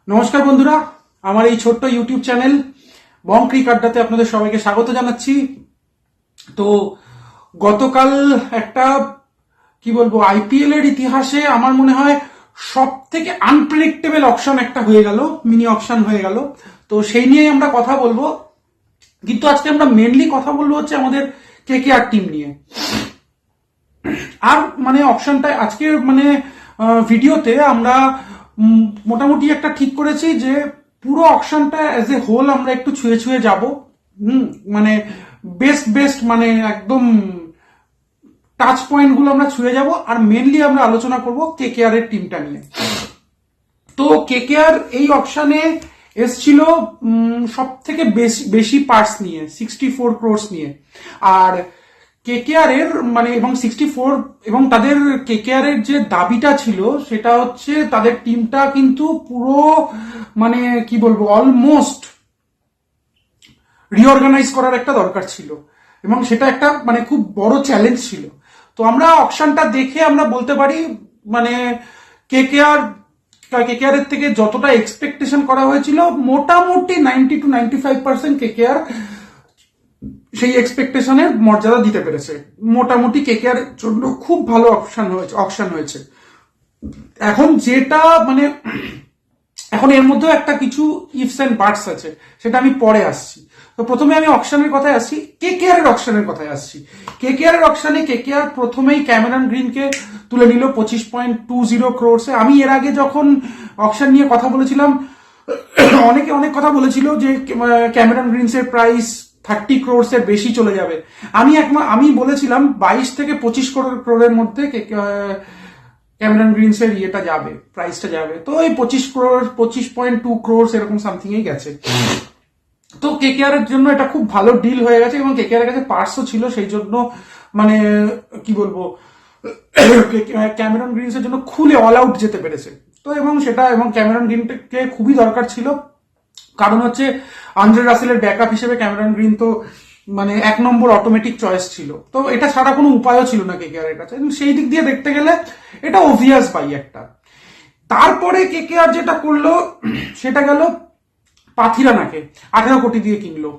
নমস্কার বন্ধুরা, আমার এই ছোট্ট ইউটিউব চ্যানেল বং ক্রিক আড্ডাতে আপনাদের সবাইকে স্বাগত জানাচ্ছি। তো গতকাল একটা কি বলবো, আইপিএল এর ইতিহাসে আমার মনে হয় সব থেকে আনপ্রেডিক্টেবল অকশন একটা হয়ে গেল, মিনি অকশন হয়ে গেল। তো সেই নিয়ে আমরা কথা বলবো, কিন্তু আজকে আমরা মেনলি কথা বলবো হচ্ছে আমাদের কেকেআর টিম নিয়ে। আর মানে অপশনটা আজকের মানে ভিডিওতে আমরা মোটামুটি একটা ঠিক করেছি যে পুরো অপশনটা অ্যাজ এ হোল আমরা একটু ছুঁয়ে ছুঁয়ে যাব। মানে বেস্ট মানে একদম টাচ পয়েন্ট গুলো আমরা ছুঁয়ে যাব, আর মেনলি আমরা আলোচনা করব কেকেআর এর টিমটা নিয়ে। তো কেকেআর এই অপশনে এসছিল সব থেকে বেশি পার্টস নিয়ে, 64 ক্রোর্স নিয়ে। আর কেকেআর এর মানে এবং 64 এবং তাদের কেকেআর এর যে দাবিটা ছিল সেটা হচ্ছে তাদের টিমটা কিন্তু পুরো মানে কি বলবো অলমোস্ট রিঅর্গানাইজ করার একটা দরকার ছিল, এবং সেটা একটা মানে খুব বড় চ্যালেঞ্জ ছিল। তো আমরা অপশনটা দেখে আমরা বলতে পারি মানে কেকেআর কেকেআর এর থেকে যতটা এক্সপেকটেশন করা হয়েছিল মোটামুটি 90 to 95% কেকেআর সেই এক্সপেকটেশনের মর্যাদা দিতে পেরেছে। মোটামুটি কেকেআর এর জন্য খুব ভালো অপশন হয়েছে। এখন যেটা মানে এখন এর মধ্যে একটা কিছু ইফস এন্ড বাটস আছে, সেটা আমি পরে আসছি। তো প্রথমে আমি অকশনের কথায় আসছি, কেকেআর এর অকশনের কথায় আসছি। কেকেআর এর অকশনে কেকেআর প্রথমেই ক্যামেরন গ্রিনকে তুলে নিল 25.20 ক্রোর্সে। আমি এর আগে যখন অকশন নিয়ে কথা বলেছিলাম অনেকে অনেক কথা বলেছিল যে ক্যামেরন গ্রিনসের প্রাইস 30 ক্রোর্সের বেশি চলে যাবে। আমি বলেছিলাম 22 থেকে 25 ক্রোড়ের মধ্যে ক্যামেরন গ্রিনসের ইয়েটা যাবে, প্রাইসটা যাবে। তো এই 25.2 ক্রোর্স এরকম সামথিং এই গেছে। তো কেকেআর এর জন্য এটা খুব ভালো ডিল হয়ে গেছে, এবং কেকেআর এর কাছে পার্টসও ছিল, সেই জন্য মানে কি বলবো ক্যামেরন গ্রিনসের জন্য খুলে অল আউট যেতে পেরেছে। তো এবং ক্যামেরন গ্রিনকে খুবই দরকার ছিল, কারণ হচ্ছে আন্দ্রে রাসেলের ব্যাকআপ হিসেবে ক্যামেরন গ্রিন তো মানে 1 নম্বর অটোমেটিক চয়েস ছিল। তো এটা ছাড়া কোনো উপায়ও ছিল না কেকেআর এর কাছে। সেই দিক দিয়ে দেখতে গেলে এটা অবভিয়াস বাই একটা। তারপরে কেকেআর যেটা করলো সেটা গেল পাথিরানাকে 18 কোটি দিয়ে কিনলো।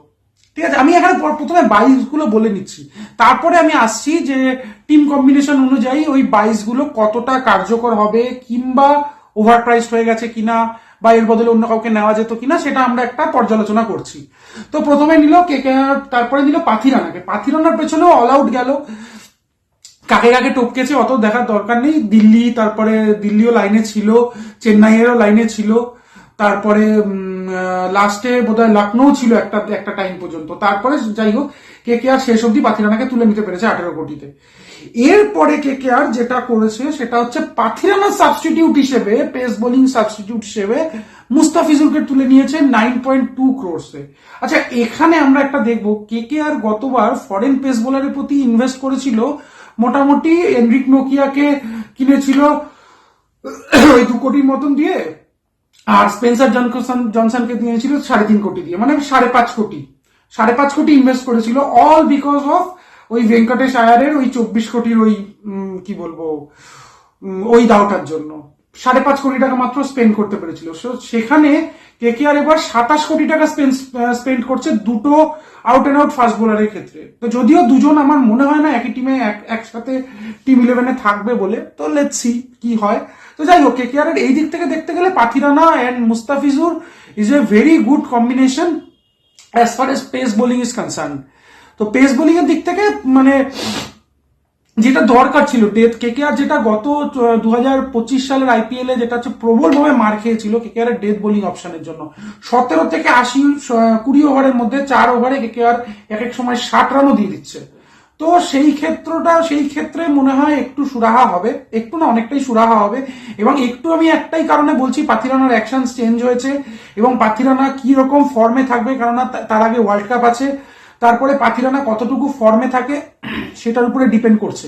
ঠিক আছে, আমি এখানে প্রথমে 22 গুলো বলে নিচ্ছি, তারপরে আমি আসছি যে টিম কম্বিনেশন অনুযায়ী ওই 22 গুলো কতটা কার্যকর হবে, কিংবা ওভার প্রাইসড হয়ে গেছে কিনা, বা এর বদলে অন্য কাউকে নেওয়া যেত কিনা, সেটা আমরা একটা পর্যালোচনা করছি। তো প্রথমে নিল কেকেআর, তারপরে নিল পাথিরানাকে। পাথিরানার পেছনেও অল আউট গেল, কাকে কাকে টপকেছে অত দেখার দরকার নেই। তারপরে দিল্লিও লাইনে ছিল, চেন্নাইয়েরও লাইনে ছিল, তারপরে লাস্টে বোধহয় লখনৌ ছিল একটা টাইম পর্যন্ত। তারপরে যাই হোক কেকেআর শেষ অব্দি পাথিরানাকে তুলে নিতে পেরেছে 18 কোটিতে। এরপরে কেকেআর যেটা করেছে সেটা হচ্ছে পাথিরানার সাবস্টিটিউট হিসেবে, পেস বোলিং সাবস্টিটিউট হিসেবে মুস্তাফিজুরকে তুলে নিয়েছে 9.2 ক্রোর্সে। আচ্ছা, এখানে আমরা একটা দেখবো কেকেআর গতবার ফরেন পেস বোলারের প্রতি ইনভেস্ট করেছিল মোটামুটি এনরিক নোকিয়াকে কিনেছিল ওই 2 কোটির মতন দিয়ে, আর স্পেন্সার জনসনকে দিয়েছিল 3.5 কোটি দিয়ে, মানে 5.5 কোটি ইনভেস্ট করেছিল, অল বিকজ অফ ওই ভেঙ্কটেশ আয়ারের ওই 24 কোটির ওই কি বলবো ওই দাওটার জন্য 5.5 কোটি টাকা মাত্র স্পেন্ড করতে পেরেছিল। সেখানে কেকেআর এবার 27 কোটি টাকা স্পেন্ড করছে দুটো আউট এন্ড আউট ফাস্ট বোলারের ক্ষেত্রে। তো যদিও দুজন আমার মনে হয় না একই টিমে একসাথে টিম 11-এ থাকবে বলে, তো লেটস সি কি হয়। তো যাই হোক কেকেআর এর এই দিক থেকে দেখতে গেলে Pathirana and Mustafizur is a very good combination as far as pace bowling is concern. তো পেস বোলিং এর দিক থেকে মানে যেটা দরকার ছিল কেকেআর, যেটা গত 2025 সালের আইপিএল এ যেটা হচ্ছে প্রবলভাবে মার খেয়েছিল কেকেআর এর ডেথ বোলিং অপশনের জন্য। 17 থেকে 20 ওভারের মধ্যে 4 ওভারে কেকেআর এক এক সময় 60 রানও দিয়ে দিচ্ছে। তো সেই ক্ষেত্রে মনে হয় একটু সুরাহা হবে, একটু না অনেকটাই সুরাহা হবে। এবং একটু আমি একটাই কারণে বলছি, পাথিরানার অ্যাকশন চেঞ্জ হয়েছে, এবং পাথিরানা কি রকম ফর্মে থাকবে, কারণ তার আগে ওয়ার্ল্ড কাপ আছে, তারপরে পাথিরানা কতটুকু ফর্মে থাকে সেটার উপরে ডিপেন্ড করছে।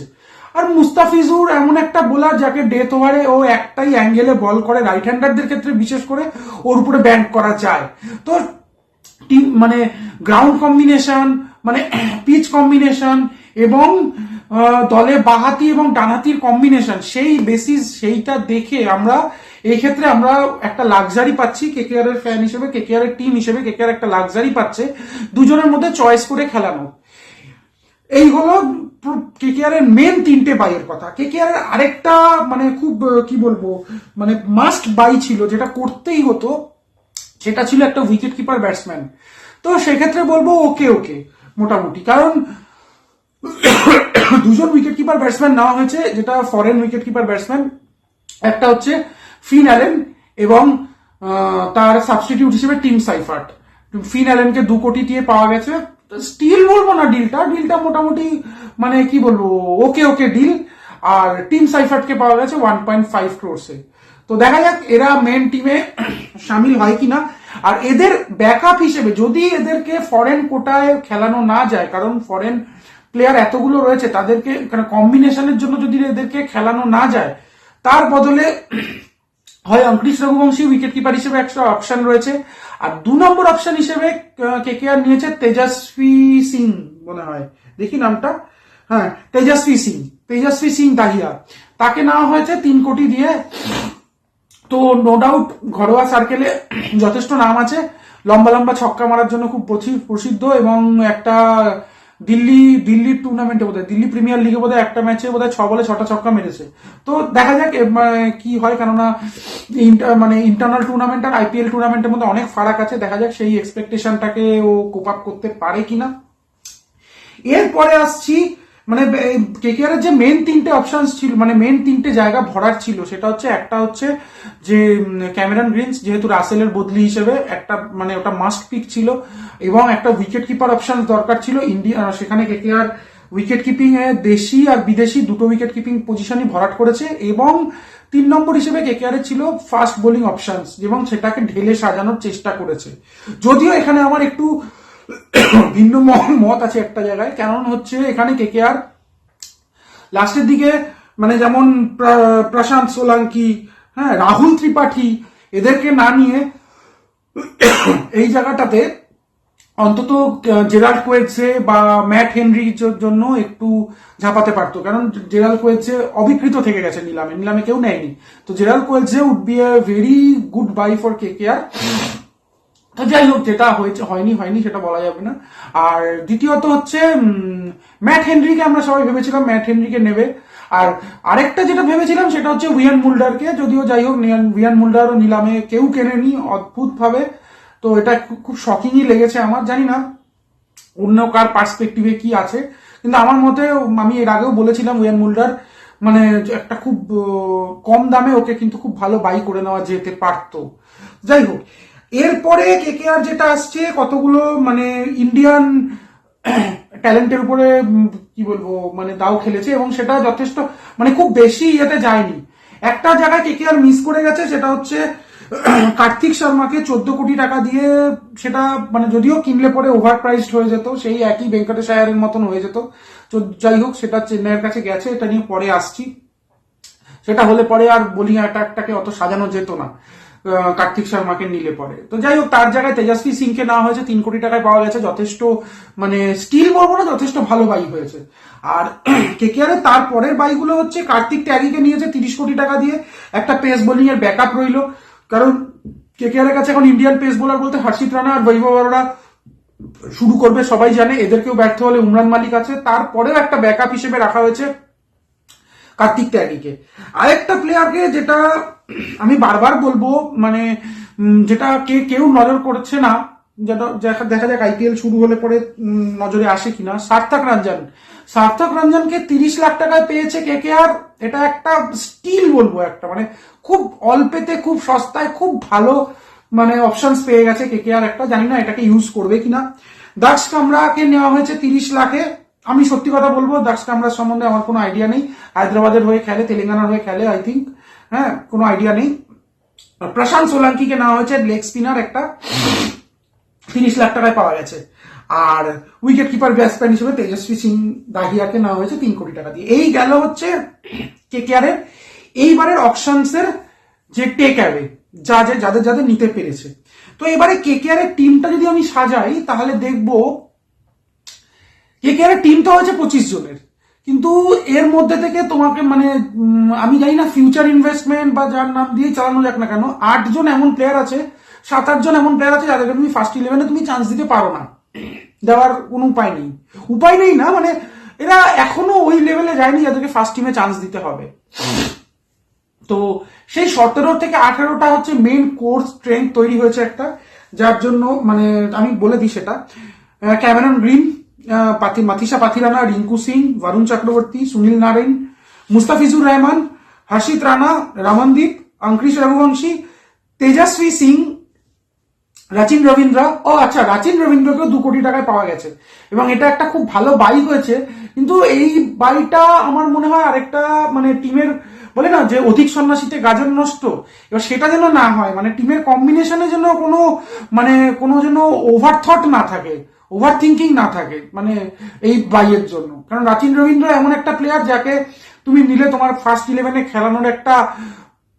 আর মুস্তাফিজুর এমন একটা বোলার যাকে ডেথ ওভারে ও একটাই অ্যাঙ্গেলে বল করে, রাইট হ্যান্ডারদের ক্ষেত্রে বিশেষ করে ওর উপরে ব্যান্ড করা যায়। তো টিম মানে গ্রাউন্ড কম্বিনেশন, মানে পিচ কম্বিনেশন, এবং দলে বাহাতি এবং ডানহাতির কম্বিনেশন, সেইটা দেখে আমরা এই ক্ষেত্রে আমরা একটা লাক্সারি পাচ্ছি কেকেআর এর ফ্যান হিসেবে, কেকেআর এর টিম হিসেবে কেকেআর একটা লাক্সারি পাচ্ছে দুজনের মধ্যে চয়েস করে খেলানো। এই হলো কেকেআর এর মেন তিনটে বাইয়ের কথা। কেকেআর এর আরেকটা মানে খুব কি বলবো মানে মাস্ট বাই ছিল, যেটা করতেই হতো, সেটা ছিল একটা উইকেট কিপার ব্যাটসম্যান। তো সেক্ষেত্রে বলবো ওকে ওকে মোটামুটি, কারণ দুজন উইকেট কিপার ব্যাটসম্যান নেওয়া হয়েছে, যেটা ফরেন উইকেট কিপার ব্যাটসম্যান। একটা হচ্ছে ফিন অ্যালেন এবং তার সাবস্টিটিউট হিসেবে টিম সাইফার্ট। ফিন অ্যালেনকে 2 কোটি দিয়ে পাওয়া গেছে। স্টিল বলবো না, ডিলটা মোটামুটি মানে কি বলবো ওকে ওকে ডিল। আর টিম সাইফার্টকে পাওয়া গেছে 1.5 ক্রোর্সে। তো দেখা যাক এরা মেন টিমে সামিল হয় কিনা। আর এদের ব্যাকআপ হিসেবে যদি এদেরকে ফরেন কোটায় খেলানো না যায়, কারণ ফরেন প্লেয়ার এতগুলো রয়েছে, তাদেরকে কম্বিনেশনের জন্য যদি এদেরকে খেলানো না যায়, তার বদলে হয় অঙ্কুশ রঘুবংশী উইকেট কিপার হিসেবে একটা অপশন রয়েছে। আর 2 নম্বর অপশন হিসেবে কেকেআর নিয়েছে তেজস্বী সিং, মনে হয়, দেখি নামটা, হ্যাঁ তেজস্বী সিং দাহিয়া। তাকে নেওয়া হয়েছে 3 কোটি দিয়ে। তো নো ডাউট ঘরোয়া সার্কেলে যথেষ্ট নাম আছে, লম্বা লম্বা ছক্কা মারার জন্য খুব প্রসিদ্ধ, এবং একটা দিল্লি টুর্নামেন্টে বোধহয় দিল্লি প্রিমিয়ার লিগে বোধহয় একটা ম্যাচে বোধহয় 6 বলে 6টা ছক্কা মেরেছে। তো দেখা যাক কি হয়, কেননা মানে ইন্টারনাল টুর্নামেন্ট আর আইপিএল টুর্নামেন্টের মধ্যে অনেক ফারাক আছে। দেখা যাক সেই এক্সপেকটেশনটাকে ও কোপ আপ করতে পারে কিনা। এরপরে আসছি মানে কেকেআর এর যে মেন 3টে অপশনস ছিল, মানে মেন 3টে জায়গা ভরার ছিল, সেটা হচ্ছে একটা হচ্ছে যে ক্যামেরন গ্রিনস, যেহেতু রাসেলের বদলি হিসেবে একটা মানে ওটা মাস্ট পিক ছিল, এবং একটা উইকেট কিপার অপশন দরকার ছিল ইন্ডিয়া। সেখানে কেকেআর উইকেট কিপিং এ দেশি আর বিদেশি 2টো উইকেট কিপিং পজিশনই ভরাট করেছে। এবং 3 নম্বর হিসেবে কেকেআর এর ছিল ফাস্ট বোলিং অপশনস, এবং সেটাকে ঢেলে সাজানোর চেষ্টা করেছে। যদিও এখানে আমার একটু ভিন্ন মত আছে একটা জায়গায়, কারণ হচ্ছে এখানে কেকেআর লাস্টের দিকে মানে যেমন প্রশান্ত সোলাঙ্কি, হ্যাঁ, রাহুল ত্রিপাঠী, এদেরকে না নিয়ে এই জায়গাটাতে অন্তত জেরাল্ড কোয়েটসে বা ম্যাট হেনরির জন্য একটু ঝাঁপাতে পারতো, কারণ জেরাল্ড কোয়েটসে অবিকৃত থেকে গেছে নিলামে কেউ নেয়নি। তো Gerald Coetzee would be a very good buy for KKR. তো যাই হোক, যেটা হয়নি সেটা বলা যাবে না। আর দ্বিতীয়ত হচ্ছে ম্যাট হেনরিকে আমরা সবাই ভেবেছিলাম ম্যাট হেনরিকে নেবে। আর আরেকটা যেটা ভেবেছিলাম সেটা হচ্ছে উইয়ান মুল্ডারকে, যদিও যাই হোক উইয়ান মুল্ডারও নিলামে কেউ কেনেনি অদ্ভুত ভাবে। তো এটা খুব শকিংই লেগেছে আমার, জানি না অন্য কার পার্সপেক্টিভে কি আছে, কিন্তু আমার মতে আমি এর আগেও বলেছিলাম উইয়ান মুল্ডার মানে একটা খুব কম দামে ওকে কিন্তু খুব ভালো বাই করে নেওয়া যেতে পারতো। যাই হোক, এরপরে কেকেআর যেটা আসছে কতগুলো মানে ইন্ডিয়ান ট্যালেন্টের উপরে কি বলবো মানে দাও খেলেছে, এবং সেটা যথেষ্ট মানে খুব বেশি ইয়েতে যায়নি। একটা জায়গায় কেকেআর মিস করে গেছে, সেটা হচ্ছে কার্তিক শর্মাকে 14 কোটি টাকা দিয়ে, সেটা মানে যদিও কিনলে পরে ওভার প্রাইসড হয়ে যেত, সেই একই ভেঙ্কটেশ আয়ারের মতন হয়ে যেত। তো যাই হোক, সেটা চেন্নাইয়ের কাছে গেছে, এটা নিয়ে পরে আসছি। সেটা হলে পরে আর বোলিং অ্যাটাকটাকে অত সাজানো যেত না কার্তিক শর্মাকে নিলে পরে। তো যাই হোক, তার জায়গায় তেজস্বী সিংকে নেওয়া হয়েছে, 3 কোটি টাকায় পাওয়া গেছে, যথেষ্ট মানে স্টিল বলবো না, যথেষ্ট ভালো বাই হয়েছে। আর কেকেআর এর তারপরের বাইগুলো হচ্ছে কার্তিক ত্যাগীকে নিয়েছে 30 কোটি টাকা দিয়ে, একটা পেস বোলিং এর ব্যাকআপ রইল, কারণ কেকেআর এর কাছে এখন ইন্ডিয়ান পেস বোলার বলতে হর্ষিত রানা আর বৈভব অরোরা শুরু করবে সবাই জানে, এদেরকেও ব্যর্থ হলে উমরান মালিক আছে। তারপরেও একটা ব্যাকআপ হিসেবে রাখা হয়েছে কার্তিক ত্যাগীকে। আরেকটা প্লেয়ারকে যেটা আমি বারবার বলবো মানে যেটা কেউ নজর করছে না, যেটা দেখা যাক আইপিএল শুরু হলে পরে নজরে আসে কিনা, সার্থক রঞ্জনকে 30 লাখ টাকায় পেয়েছে কেকেআর। এটা একটা স্টিল বলবো, একটা মানে খুব অল্পেতে খুব সস্তায় খুব ভালো মানে অপশনস পেয়ে গেছে কেকেআর একটা, জানি না এটাকে ইউজ করবে কিনা। দাক্স কামরাকে নেওয়া হয়েছে 30 লাখে। আমি সত্যি কথা বলবো, দাক্স কামরার সম্বন্ধে আমার কোনো আইডিয়া নেই। হায়দ্রাবাদের হয়ে খেলে, তেলেঙ্গানার হয়ে খেলে আই থিঙ্ক, হ্যাঁ, কোনো আইডিয়া নেই। প্রশান্ত সোলাঙ্কিকে নেওয়া হয়েছে লেগ স্পিনার একটা, 30 লাখ টাকায় পাওয়া গেছে। আর উইকেট কিপার ব্যাটসম্যান হিসেবে তেজস্বী সিং দাহিয়াকে নেওয়া হয়েছে 3 কোটি টাকা দিয়ে। এই গেল হচ্ছে কেকেআর এর এইবারের অপশনস এর যে টেক অ্যাওয়ে যাদের নিতে পেরেছে। তো এবারে কেকেআর এর টিমটা যদি আমি সাজাই, তাহলে দেখবো কেকেআর এর টিমটা হচ্ছে 25 জনের, কিন্তু এর মধ্যে থেকে তোমাকে মানে আমি জানি না ফিউচার ইনভেস্টমেন্ট বা যার নাম দিয়ে চালানো যাক না কেন, 8 জন এমন প্লেয়ার আছে, 7-8 জন এমন প্লেয়ার আছে যাদেরকে তুমি ফার্স্ট ইলেভেনে তুমি চান্স দিতে পারো না, দেওয়ার কোনো উপায় নেই না, মানে এরা এখনো ওই লেভেলে যায়নি যাদেরকে ফার্স্ট টিমে চান্স দিতে হবে। তো সেই 17 থেকে 18টা হচ্ছে মেইন কোর স্ট্রেংথ তৈরি হয়েছে একটা, যার জন্য মানে আমি বলে দিই সেটা, ক্যামেরন গ্রিন, মাথিসা পাথিরানা, রিঙ্কু সিং, বরুণ চক্রবর্তী, সুনীল নারায়ণ, মুস্তাফিজুর রহমান, হর্ষিত রানা, রমনদীপ, অঙ্কুশ রঘুবংশী, তেজস্বী সিং, রাচিন রবীন্দ্র। ও আচ্ছা, রাচিন রবীন্দ্রকেও 2 কোটি টাকায় পাওয়া গেছে এবং এটা একটা খুব ভালো বাই হয়েছে। কিন্তু এই বাইটা আমার মনে হয় আরেকটা মানে টিমের বলে না যে অধিক সন্ন্যাসীতে গাজন নষ্ট, এবার সেটা যেন না হয়, মানে টিমের কম্বিনেশনে যেন কোনো যেন ওভার থট না থাকে, ওভার থিঙ্কিং না থাকে মানে এই বাইয়ের জন্য। কারণ রাচিন রবীন্দ্র এমন একটা প্লেয়ার যাকে তুমি নিলে তোমার ফার্স্ট ইলেভেনে খেলানোর একটা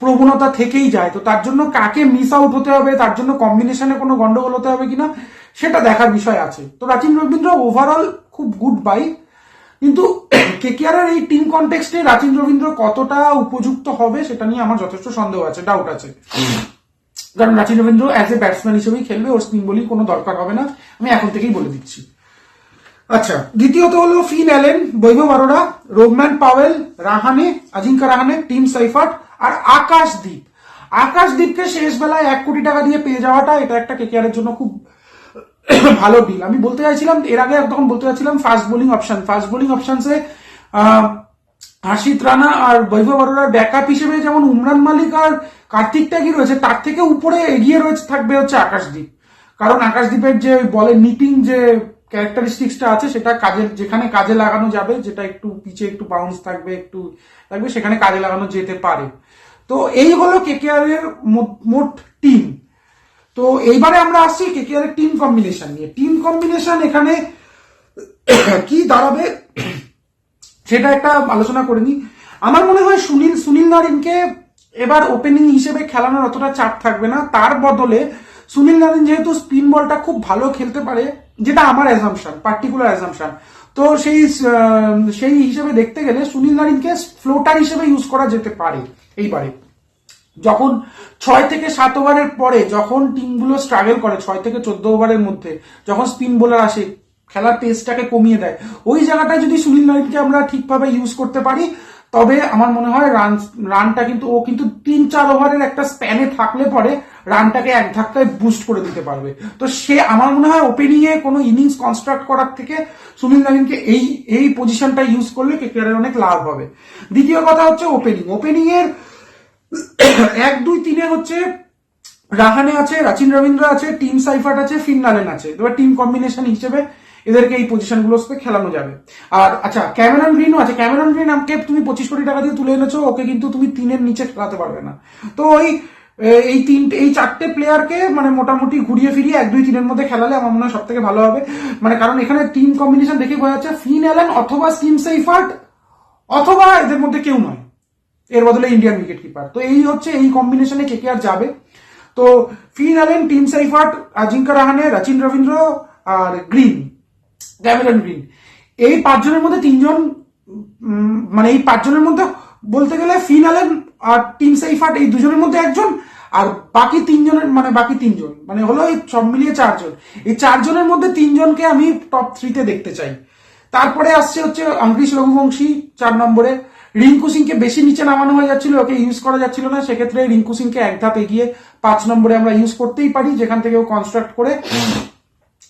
প্রবণতা থেকেই যায়, তো তার জন্য কাকে মিস আউট হতে হবে, তার জন্য কম্বিনেশনে কোনো গন্ডগোল হতে হবে কিনা সেটা দেখার বিষয় আছে। তো রাচিন রবীন্দ্র ওভারঅল খুব গুড বাই, কিন্তু কেকেআর এর এই টিম কনটেক্সটে রাচিন রবীন্দ্র কতটা উপযুক্ত হবে সেটা নিয়ে আমার যথেষ্ট সন্দেহ আছে, ডাউট আছে। কারণ Rachin Rabindra as a batsman হিসেবেই খেলবে, ওর স্পিন বোলিং কোনো দরকার হবে না, আমি এখন থেকেই বলে দিচ্ছি। আচ্ছা, দ্বিতীয়ত হলো Finn Allen, Vaibhav Arora, Rovman Powell, Rahane, Ajinkya Rahane, Tim Seifert আর আকাশদীপকে শেষ বেলায় 1 কোটি টাকা দিয়ে পেয়ে যাওয়াটা এটা একটা কেকেআর এর জন্য খুব ভালো ডিল। আমি বলতে চাইছিলাম এর আগে তখন বলতে চাইছিলাম ফাস্ট বোলিং অপশনসে হর্ষিত রানা আর বৈভব অরোরার ব্যাকআপ হিসেবে যেমন উমরান মালিক আর কার্তিক ত্যাগী রয়েছে, তার থেকে উপরে এগিয়ে রয়েছে থাকবে হচ্ছে আকাশদীপ। কারণ আকাশদীপের যে বলের নিটিং যে ক্যারেক্টারিস্টিক্সটা আছে সেটা যেখানে কাজে লাগানো যাবে, যেটা একটু পিচে একটু বাউন্স থাকবে সেখানে কাজে লাগানো যেতে পারে। তো এই হলো কেকেআর এর মোট টিম। তো এইবারে আমরা আসছি কেকেআর এর টিম কম্বিনেশন নিয়ে। টিম কম্বিনেশন এখানে কি দাঁড়াবে সেটা একটা আলোচনা করে নি। আমার মনে হয় সুনীল নারিনকে এবার ওপেনিং হিসেবে খেলানোর অতটা চাপ থাকবে না, তার বদলে সুনীল নারিন যেহেতু স্পিন বলটা খুব ভালো খেলতে পারে, যেটা আমার পার্টিকুলার অ্যাজাম্পশন, তো সেই হিসেবে দেখতে গেলে সুনীল নারিনকে ফ্লোটার হিসেবে ইউজ করা যেতে পারে এইবারে। যখন 6 থেকে 7 ওভারের পরে যখন টিমগুলো স্ট্রাগল করে, 6 থেকে 14 ওভারের মধ্যে যখন স্পিন বোলার আসে খেলার পেসটাকে কমিয়ে দেয়, ওই জায়গাটায় যদি সুনীল নারিনকে আমরা ঠিকভাবে ইউজ করতে পারি তবে আমার মনে হয় রানটা কিন্তু ও কিন্তু 3-4 ওভারের একটা স্প্যানে থাকলে পরে রানটাকে এক ধাক্কায় বুস্ট করে দিতে পারবে। তো সে আমার মনে হয় ওপেনিং এ কোনো ইনিংস কনস্ট্রাক্ট করার থেকে সুনীল নারিনকে এই পজিশনটা ইউজ করলে কেকেআর এর অনেক লাভ হবে। দ্বিতীয় কথা হচ্ছে ওপেনিং এর 1, 2, 3 হচ্ছে রাহানে আছে, রাচিন রবীন্দ্র আছে, টিম সাইফার্ট আছে, ফিন অ্যালেন আছে। এবার টিম কম্বিনেশন হিসেবে এদেরকে এই পজিশন গুলোতে খেলানো যাবে। আর আচ্ছা, ক্যামেরন গ্রিনও আছে। ক্যামেরন গ্রিন আমাকে তুমি 25 কোটি টাকা দিয়ে তুলে এনেছো, ওকে কিন্তু তুমি 3-এর নিচে খেলাতে পারবে না। তো এই 4টে প্লেয়ারকে মানে মোটামুটি ঘুরিয়ে ফিরিয়ে 1, 2, 3-এর মধ্যে খেলালে আমার মনে হয় সব থেকে ভালো হবে। মানে কারণ এখানে টিম কম্বিনেশন দেখে বোঝা যাচ্ছে ফিন অ্যালেন অথবা টিম সাইফার্ট অথবা এদের মধ্যে কেউ নয়, এর বদলে ইন্ডিয়ান উইকেট কিপার। তো এই কম্বিনেশনে কেকেআর যাবে। তো Finn Allen, Tim Seifert, Ajinkya Rahane, Rachin Ravindra আর ক্যামেরন গ্রিন, এই 5 জনের মধ্যে 3 জন মানে এই 5 জনের মধ্যে বলতে গেলে ফিন অ্যালেন আর টিম সাইফার্ট এই 2 জনের মধ্যে 1 জন, আর বাকি 3 জনের বাকি 3 জন মানে হলো এই সব মিলিয়ে 4 জন। এই 4 জনের মধ্যে 3 জনকে আমি টপ 3-তে দেখতে চাই। তারপরে আসছে হচ্ছে অঙ্কুশ রঘুবংশী 4 নম্বরে। রিঙ্কু সিংকে বেশি নিচে নামানো হয়ে যাচ্ছিল, ওকে ইউজ করা যাচ্ছিল না, সেক্ষেত্রে রিঙ্কু সিংকে এক ধাপ এগিয়ে 5 নম্বরে আমরা ইউজ করতেই পারি, যেখান থেকে ও কনস্ট্রাক্ট করে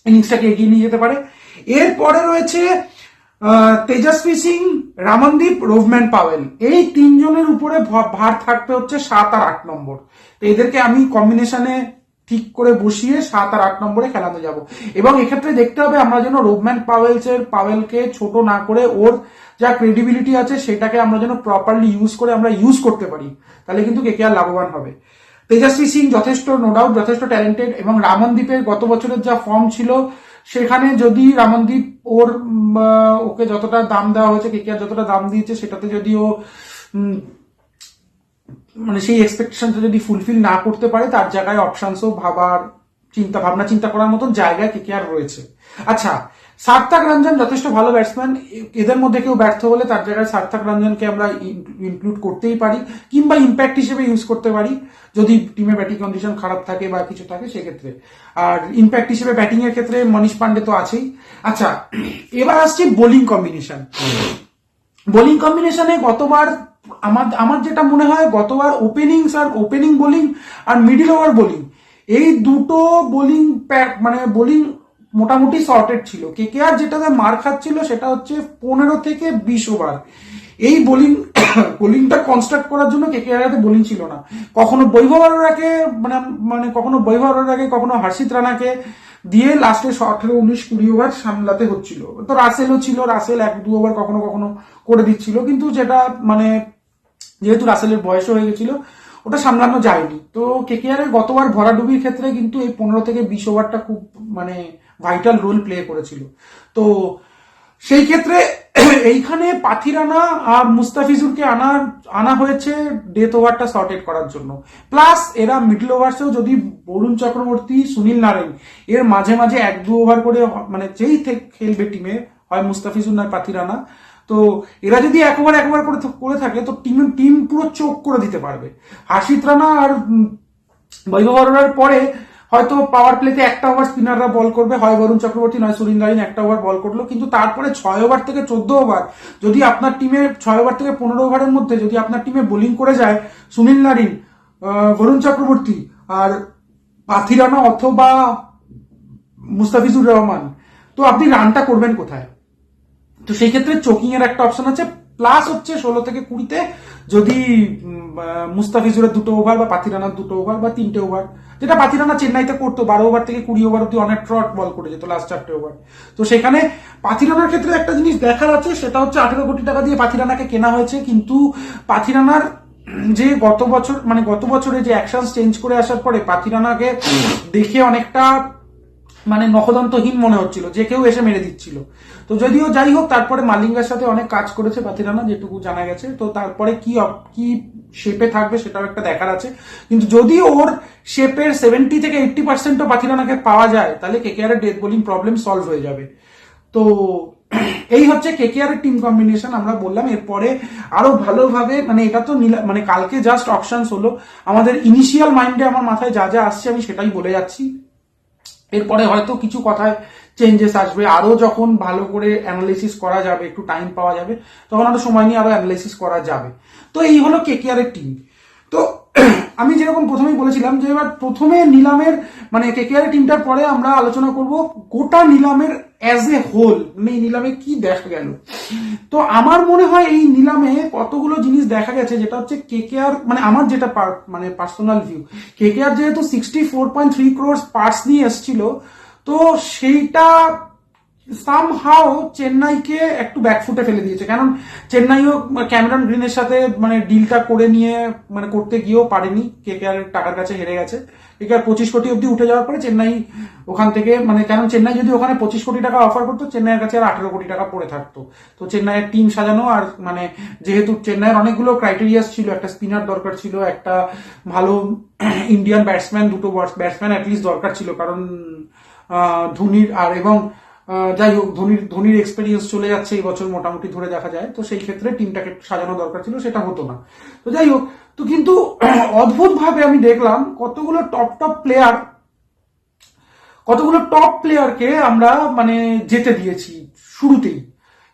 ইনিংসটাকে এগিয়ে নিয়ে যেতে পারে। এরপরে রয়েছে তেজস্বী সিং, রমনদীপ, রোহমান পাওয়েল। এই 3 জনের উপরে ভার থাকতে হচ্ছে 7 আর 8 নম্বর। তো এদেরকে আমি কম্বিনেশনে ঠিক করে বসিয়ে 7 আর 8 নম্বরে খেলাতে যাব। এবং এক্ষেত্রে দেখতে হবে আমরা যেন রোহমান পাওয়েলকে ছোট না করে ওর যা ক্রেডিবিলিটি আছে সেটাকে আমরা যেন প্রপারলি ইউজ করতে পারি, তাহলে কিন্তু কেকেআর লাভবান হবে। তেজস্বী সিং যথেষ্ট নো ডাউট যথেষ্ট ট্যালেন্টেড, এবং রমনদীপের গত বছরের যা ফর্ম ছিল সেখানে যদি রমনদীপ ওকে যতটা দাম দেওয়া হয়েছে, কেকেআর যতটা দাম দিয়েছে সেটাতে যদি ও মানে সেই এক্সপেকটেশনটা যদি ফুলফিল না করতে পারে, তার জায়গায় অপশনসও ভাবার চিন্তা করার মতন জায়গায় কেকেআর রয়েছে। আচ্ছা, সার্থক রঞ্জন যথেষ্ট ভালো ব্যাটসম্যান, এদের মধ্যে কেউ ব্যর্থ হলে তার জায়গায় সার্থক রঞ্জনকে আমরা ইনক্লুড করতেই পারি, কিংবা ইম্প্যাক্ট হিসেবে ইউজ করতে পারি যদি টিমে ব্যাটিং কন্ডিশন খারাপ থাকে বা কিছু থাকে সেক্ষেত্রে। আর ইম্প্যাক্ট হিসেবে ব্যাটিং এর ক্ষেত্রে মনীষ পান্ডে তো আছেই। আচ্ছা, এবার আসছে বোলিং কম্বিনেশন। বোলিং কম্বিনেশনে গতবার আমার যেটা মনে হয়, গতবার ওপেনিং বোলিং আর মিডল ওভার বোলিং, এই দুটো বোলিং বোলিং মোটামুটি সর্টেড ছিল। কেকেআর যেটাতে মার খাচ্ছিল সেটা হচ্ছে 15 থেকে 20 ওভার। এই বোলিংটা কনস্ট্রাক্ট করার জন্য কেকেআর হাতে বোলিং ছিল না। কখনো বৈভব অরোরাকে কখনো হর্ষিত রানাকে দিয়ে লাস্টে 18, 19, 20 ওভার সামলাতে হচ্ছিল। তো রাসেলও ছিল, রাসেল 1-2 ওভার কখনো কখনো করে দিচ্ছিল, কিন্তু যেটা যেহেতু রাসেলের বয়সও হয়ে গেছিল ওটা সামলানো যায়নি। তো কেকেআর এর গতবার ভরাডুবির ক্ষেত্রে কিন্তু এই 15 থেকে 20 ওভারটা খুব ভাইটাল রোল প্লে করেছিল। তো সেই ক্ষেত্রে এইখানে পাথিরানা আর মুস্তাফিজুরকে আনা হয়েছে ডেথ ওভারটা সর্টেড করার জন্য। প্লাস এরা মিডল ওভার্সেও যদি বরুণ চক্রবর্তী, সুনীল নারায়ণ এর মাঝে মাঝে 1-2 ওভার করে যেই খেলবে টিমে, হয় মুস্তাফিজুর না পাথিরানা, তো এরা যদি এক ওভার করে থাকে তো টিম পুরো চোখ করে দিতে পারবে। হর্ষিত রানা আর বৈভব অরোরার পরে হয়তো পাওয়ার প্লেতে একটা ওভার স্পিনাররা বল করবে, হয় বরুণ চক্রবর্তী নয় সুনীল নারায়ণ একটা ওভার বল করলো, কিন্তু তারপরে 6 ওভার থেকে 14 ওভার যদি আপনার টিমে 6 ওভার থেকে 15 ওভারের মধ্যে যদি আপনার টিমে বোলিং করে যায় সুনীল নারায়ণ, বরুণ চক্রবর্তী আর পাথিরানা অথবা মুস্তাফিজুর রহমান, তো আপনি রানটা করবেন কোথায়? তো সেই ক্ষেত্রে চোকিং এর একটা অপশন আছে। প্লাস হচ্ছে 16 থেকে 20-তে যদি মুস্তাফিজুরের 2 ওভার বা পাথিরানার 2 ওভার বা 3টে ওভার, যেটা পাথিরানা চেন্নাইতে করতো, 12 ওভার থেকে 20 ওভার অব্দি অনেক ট্রট বল করে যেত লাস্ট 4টে ওভার। তো সেখানে পাথিরানার ক্ষেত্রে একটা জিনিস দেখার আছে, সেটা হচ্ছে 18 কোটি টাকা দিয়ে পাথিরানাকে কেনা হয়েছে, কিন্তু পাথিরানার যে গত বছরে যে অ্যাকশন চেঞ্জ করে আসার পরে পাথিরানাকে দেখে অনেকটা নখদন্তহীন মনে হচ্ছিল, যে কেউ এসে মেরে দিচ্ছিল। তো যদিও যাই হোক, তারপরে মালিঙ্গার সাথে অনেক কাজ করেছে পাথিরানা, যেটুকু জানা গেছে। তো তারপরে কি শেপে থাকবে সেটাও একটা দেখার আছে, কিন্তু যদি ওর শেপের 70 থেকে 80% পাথিরানাকে পাওয়া যায় তাহলে কেকেআর এর ডেথ বোলিং প্রবলেম সলভ হয়ে যাবে। তো এই হচ্ছে কেকেআর এর টিম কম্বিনেশন। আমরা বললাম এরপরে আরো ভালোভাবে, এটা তো কালকে জাস্ট অপশনস হলো, আমাদের ইনিশিয়াল মাইন্ডে আমার মাথায় যা যা আসছে আমি সেটাই বলে যাচ্ছি। এরপরে হয়তো কিছু কথায় চেঞ্জেস আসবে, আরো যখন ভালো করে অ্যানালাইসিস করা যাবে, একটু টাইম পাওয়া যাবে, তখন আরো সময় নিয়ে আরো অ্যানালাইসিস করা যাবে। তো এই হলো কেকেআর এর টিম। তো আমি যেরকম প্রথমেই বলেছিলাম যে এবার প্রথমে নিলামের কেকেআর এর টিমটার পরে আমরা আলোচনা করব গোটা নিলামের অ্যাজ এ হোল, এই নিলামে কি দেখা গেল। তো আমার মনে হয় এই নিলামে কতগুলো জিনিস দেখা গেছে, যেটা হচ্ছে কেকেআর আমার যেটা পার্সোনাল ভিউ, কেকেআর যেহেতু 64.3 crores পার্স নিয়ে এসেছিল, তো সেইটা সামহাও চেন্নাইকে একটু ব্যাকফুটে ফেলে দিয়েছে। কারণ চেন্নাইও ক্যামেরন গ্রিনের সাথে ডিলটা করে নিয়ে করতে গিয়েও পারেনি, কেকেআর টাকার কাছে হেরে গেছে। কেকেআর 25 কোটি অব্দি উঠে যাওয়ার পরে চেন্নাই ওখান থেকে কারণ চেন্নাই যদি ওখানে 25 কোটি টাকা অফার করতো, চেন্নাইয়ের কাছে আর 18 কোটি টাকা পড়ে থাকতো। তো চেন্নাইয়ের টিম সাজানো আর যেহেতু চেন্নাইয়ের অনেকগুলো ক্রাইটেরিয়াস ছিল, একটা স্পিনার দরকার ছিল, একটা ভালো ইন্ডিয়ান ব্যাটসম্যান, 2টো ব্যাটসম্যান অ্যাটলিস্ট দরকার ছিল, কারণ ধোনির এবং যাই হোক ধোনির এক্সপেরিয়েন্স চলে যাচ্ছে এই বছর মোটামুটি ধরে দেখা যায়। তো সেই ক্ষেত্রে টিমটাকে সাজানো দরকার ছিল, সেটা হতো না। তো যাই হোক, তো কিন্তু অদ্ভুত ভাবে আমি দেখলাম কতগুলো টপ প্লেয়ারকে আমরা যেতে দিয়েছি শুরুতেই,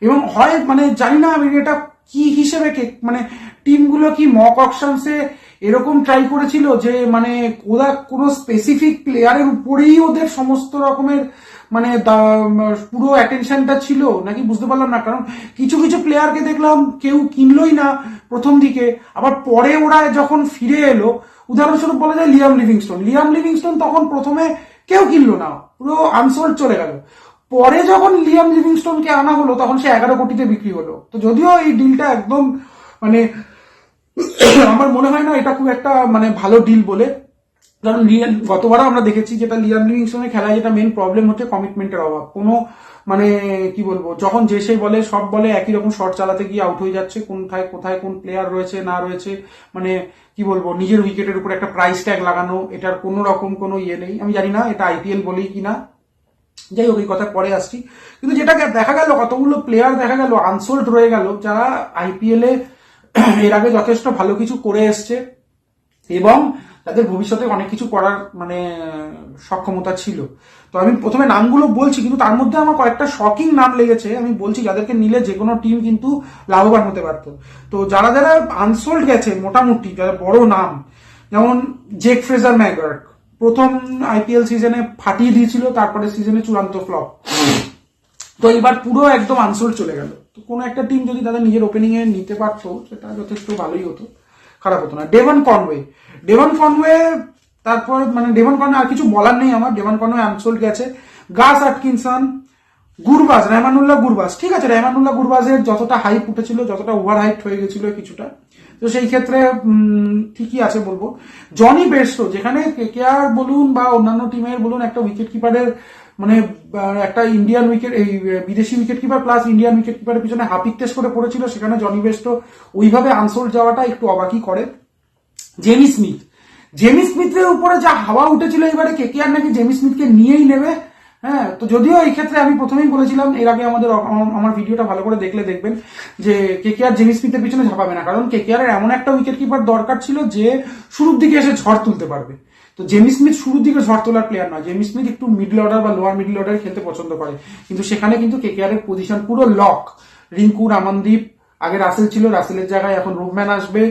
এবং হয় জানি না আমি এটা কি হিসেবে টিমগুলো কি মক অকশনসে এরকম ট্রাই করেছিল যে ওরা কোনো স্পেসিফিক প্লেয়ারের উপরেই ওদের সমস্ত রকমের পুরো অ্যাটেনশনটা ছিল নাকি বুঝতে পারলাম না। কারণ কিছু প্লেয়ারকে দেখলাম কেউ কিনলোই না প্রথম দিকে, আবার পরে ওরা যখন ফিরে এলো, উদাহরণস্বরূপ বলা যায় লিয়াম লিভিংস্টোন তখন প্রথমে কেউ কিনলো না, পুরো আনসোল্ড চলে গেল। পরে যখন লিয়াম লিভিংস্টোনকে আনা হলো তখন সে 11 কোটিতে বিক্রি হলো। তো যদিও এই ডিলটা একদম আমার মনে হয় না এটা খুব একটা ভালো ডিল বলে, কারণ গতবারও আমরা দেখেছি যেটা লিয়াম লিভিংস্টোনের খেলায় যেটা মেন প্রবলেম হচ্ছে কমিটমেন্টের অভাব। কোনো মানে কি বলবো, যখন যে সেই বলে সব বলে একই রকম শট চালাতে গিয়ে আউট হয়ে যাচ্ছে, কোথায় কোথায় কোন প্লেয়ার রয়েছে না রয়েছে, মানে কি বলবো, নিজের উইকেটের উপর একটা প্রাইস ট্যাগ লাগানো, এটার কোনো রকম কোনো ইয়ে নেই। আমি জানি না এটা আইপিএল বলেই কিনা, যাই হোক এই কথা পরে আসছি। কিন্তু যেটা দেখা গেল, কতগুলো প্লেয়ার দেখা গেল আনসোল্ড রয়ে গেল, যারা আইপিএল এ এর আগে যথেষ্ট ভালো কিছু করে এসছে এবং তাদের ভবিষ্যতে অনেক কিছু করার মানে সক্ষমতা ছিল। তো আমি প্রথমে নামগুলো বলছি, কিন্তু তার মধ্যে আমার কয়েকটা শকিং নাম লেগেছে, আমি বলছি যাদেরকে নিলে যে কোনো টিম কিন্তু লাভবান হতে পারতো। তো যারা যারা আনসোল্ড গেছে মোটামুটি, যারা বড় নাম, যেমন জেক ফ্রেজার ম্যাকগার্ক, প্রথম আইপিএল সিজনে ফাটিয়ে দিয়েছিল, তারপরে সিজনে চূড়ান্ত ফ্লপ, তো এবার পুরো একদম আনসোল্ড চলে গেল। তো কোনো একটা টিম যদি তাদের নিজের ওপেনিং এ নিতে পারতো সেটা যথেষ্ট ভালোই হতো, খারাপ হতো না। ডেভন কনওয়ে, তারপর মানে ডেভন কনওয়ে আর কিছু বলার নেই আমার, ডেভন কনওয়ে আনসোল্ড গেছে। গাস আটকিনসন, রেহমানুল্লাহ গুরবাজ, ঠিক আছে, রেহমানুল্লাহ গুরবাজের যতটা হাইপ উঠেছিল, যতটা ওভার হাইপ হয়ে গেছিল কিছুটা, তো সেই ক্ষেত্রে ঠিকই আছে বলবো। জনি বেস্টো, যেখানে কেকেআর বলুন বা অন্যান্য টিমের বলুন, একটা উইকেট কিপারের মানে একটা ইন্ডিয়ান উইকেট, এই বিদেশি wicket keeper plus Indian wicket কিপারের পিছনে হাপিক টেস্ট করে পড়েছিল, সেখানে জনি বেস্টো ওইভাবে আনসোল্ড যাওয়াটা একটু অবাকই করে। জেমি স্মিথের উপরে যা হাওয়া উঠেছিল এবারে, কেকেআর নাকি জেমি স্মিথকে নিয়েই নেবে। হ্যাঁ, তো যদিও এই ক্ষেত্রে আমি প্রথমেই বলেছিলাম, এর আগে আমার ভিডিওটা ভালো করে দেখলে দেখবেন যে কেকেআর জেমি স্মিথের পিছনে ঝাঁপাবে না, কারণ কেকেআর এর এমন একটা উইকেট কিপার দরকার ছিল যে শুরুর দিকে এসে ঝড় তুলতে পারবে। তো জেমি স্মিথ শুরুর দিকে ঝড় তোলার প্লেয়ার নয়, জেমি স্মিথ একটু মিডল অর্ডার বা লোয়ার মিডল অর্ডার খেলতে পছন্দ করে, কিন্তু সেখানে কিন্তু কেকেআর এর পজিশন পুরো লক। রিঙ্কু, রামনদীপ, আগে রাসেল ছিল, রাসেলের জায়গায় এখন রুবম্যান আসবে,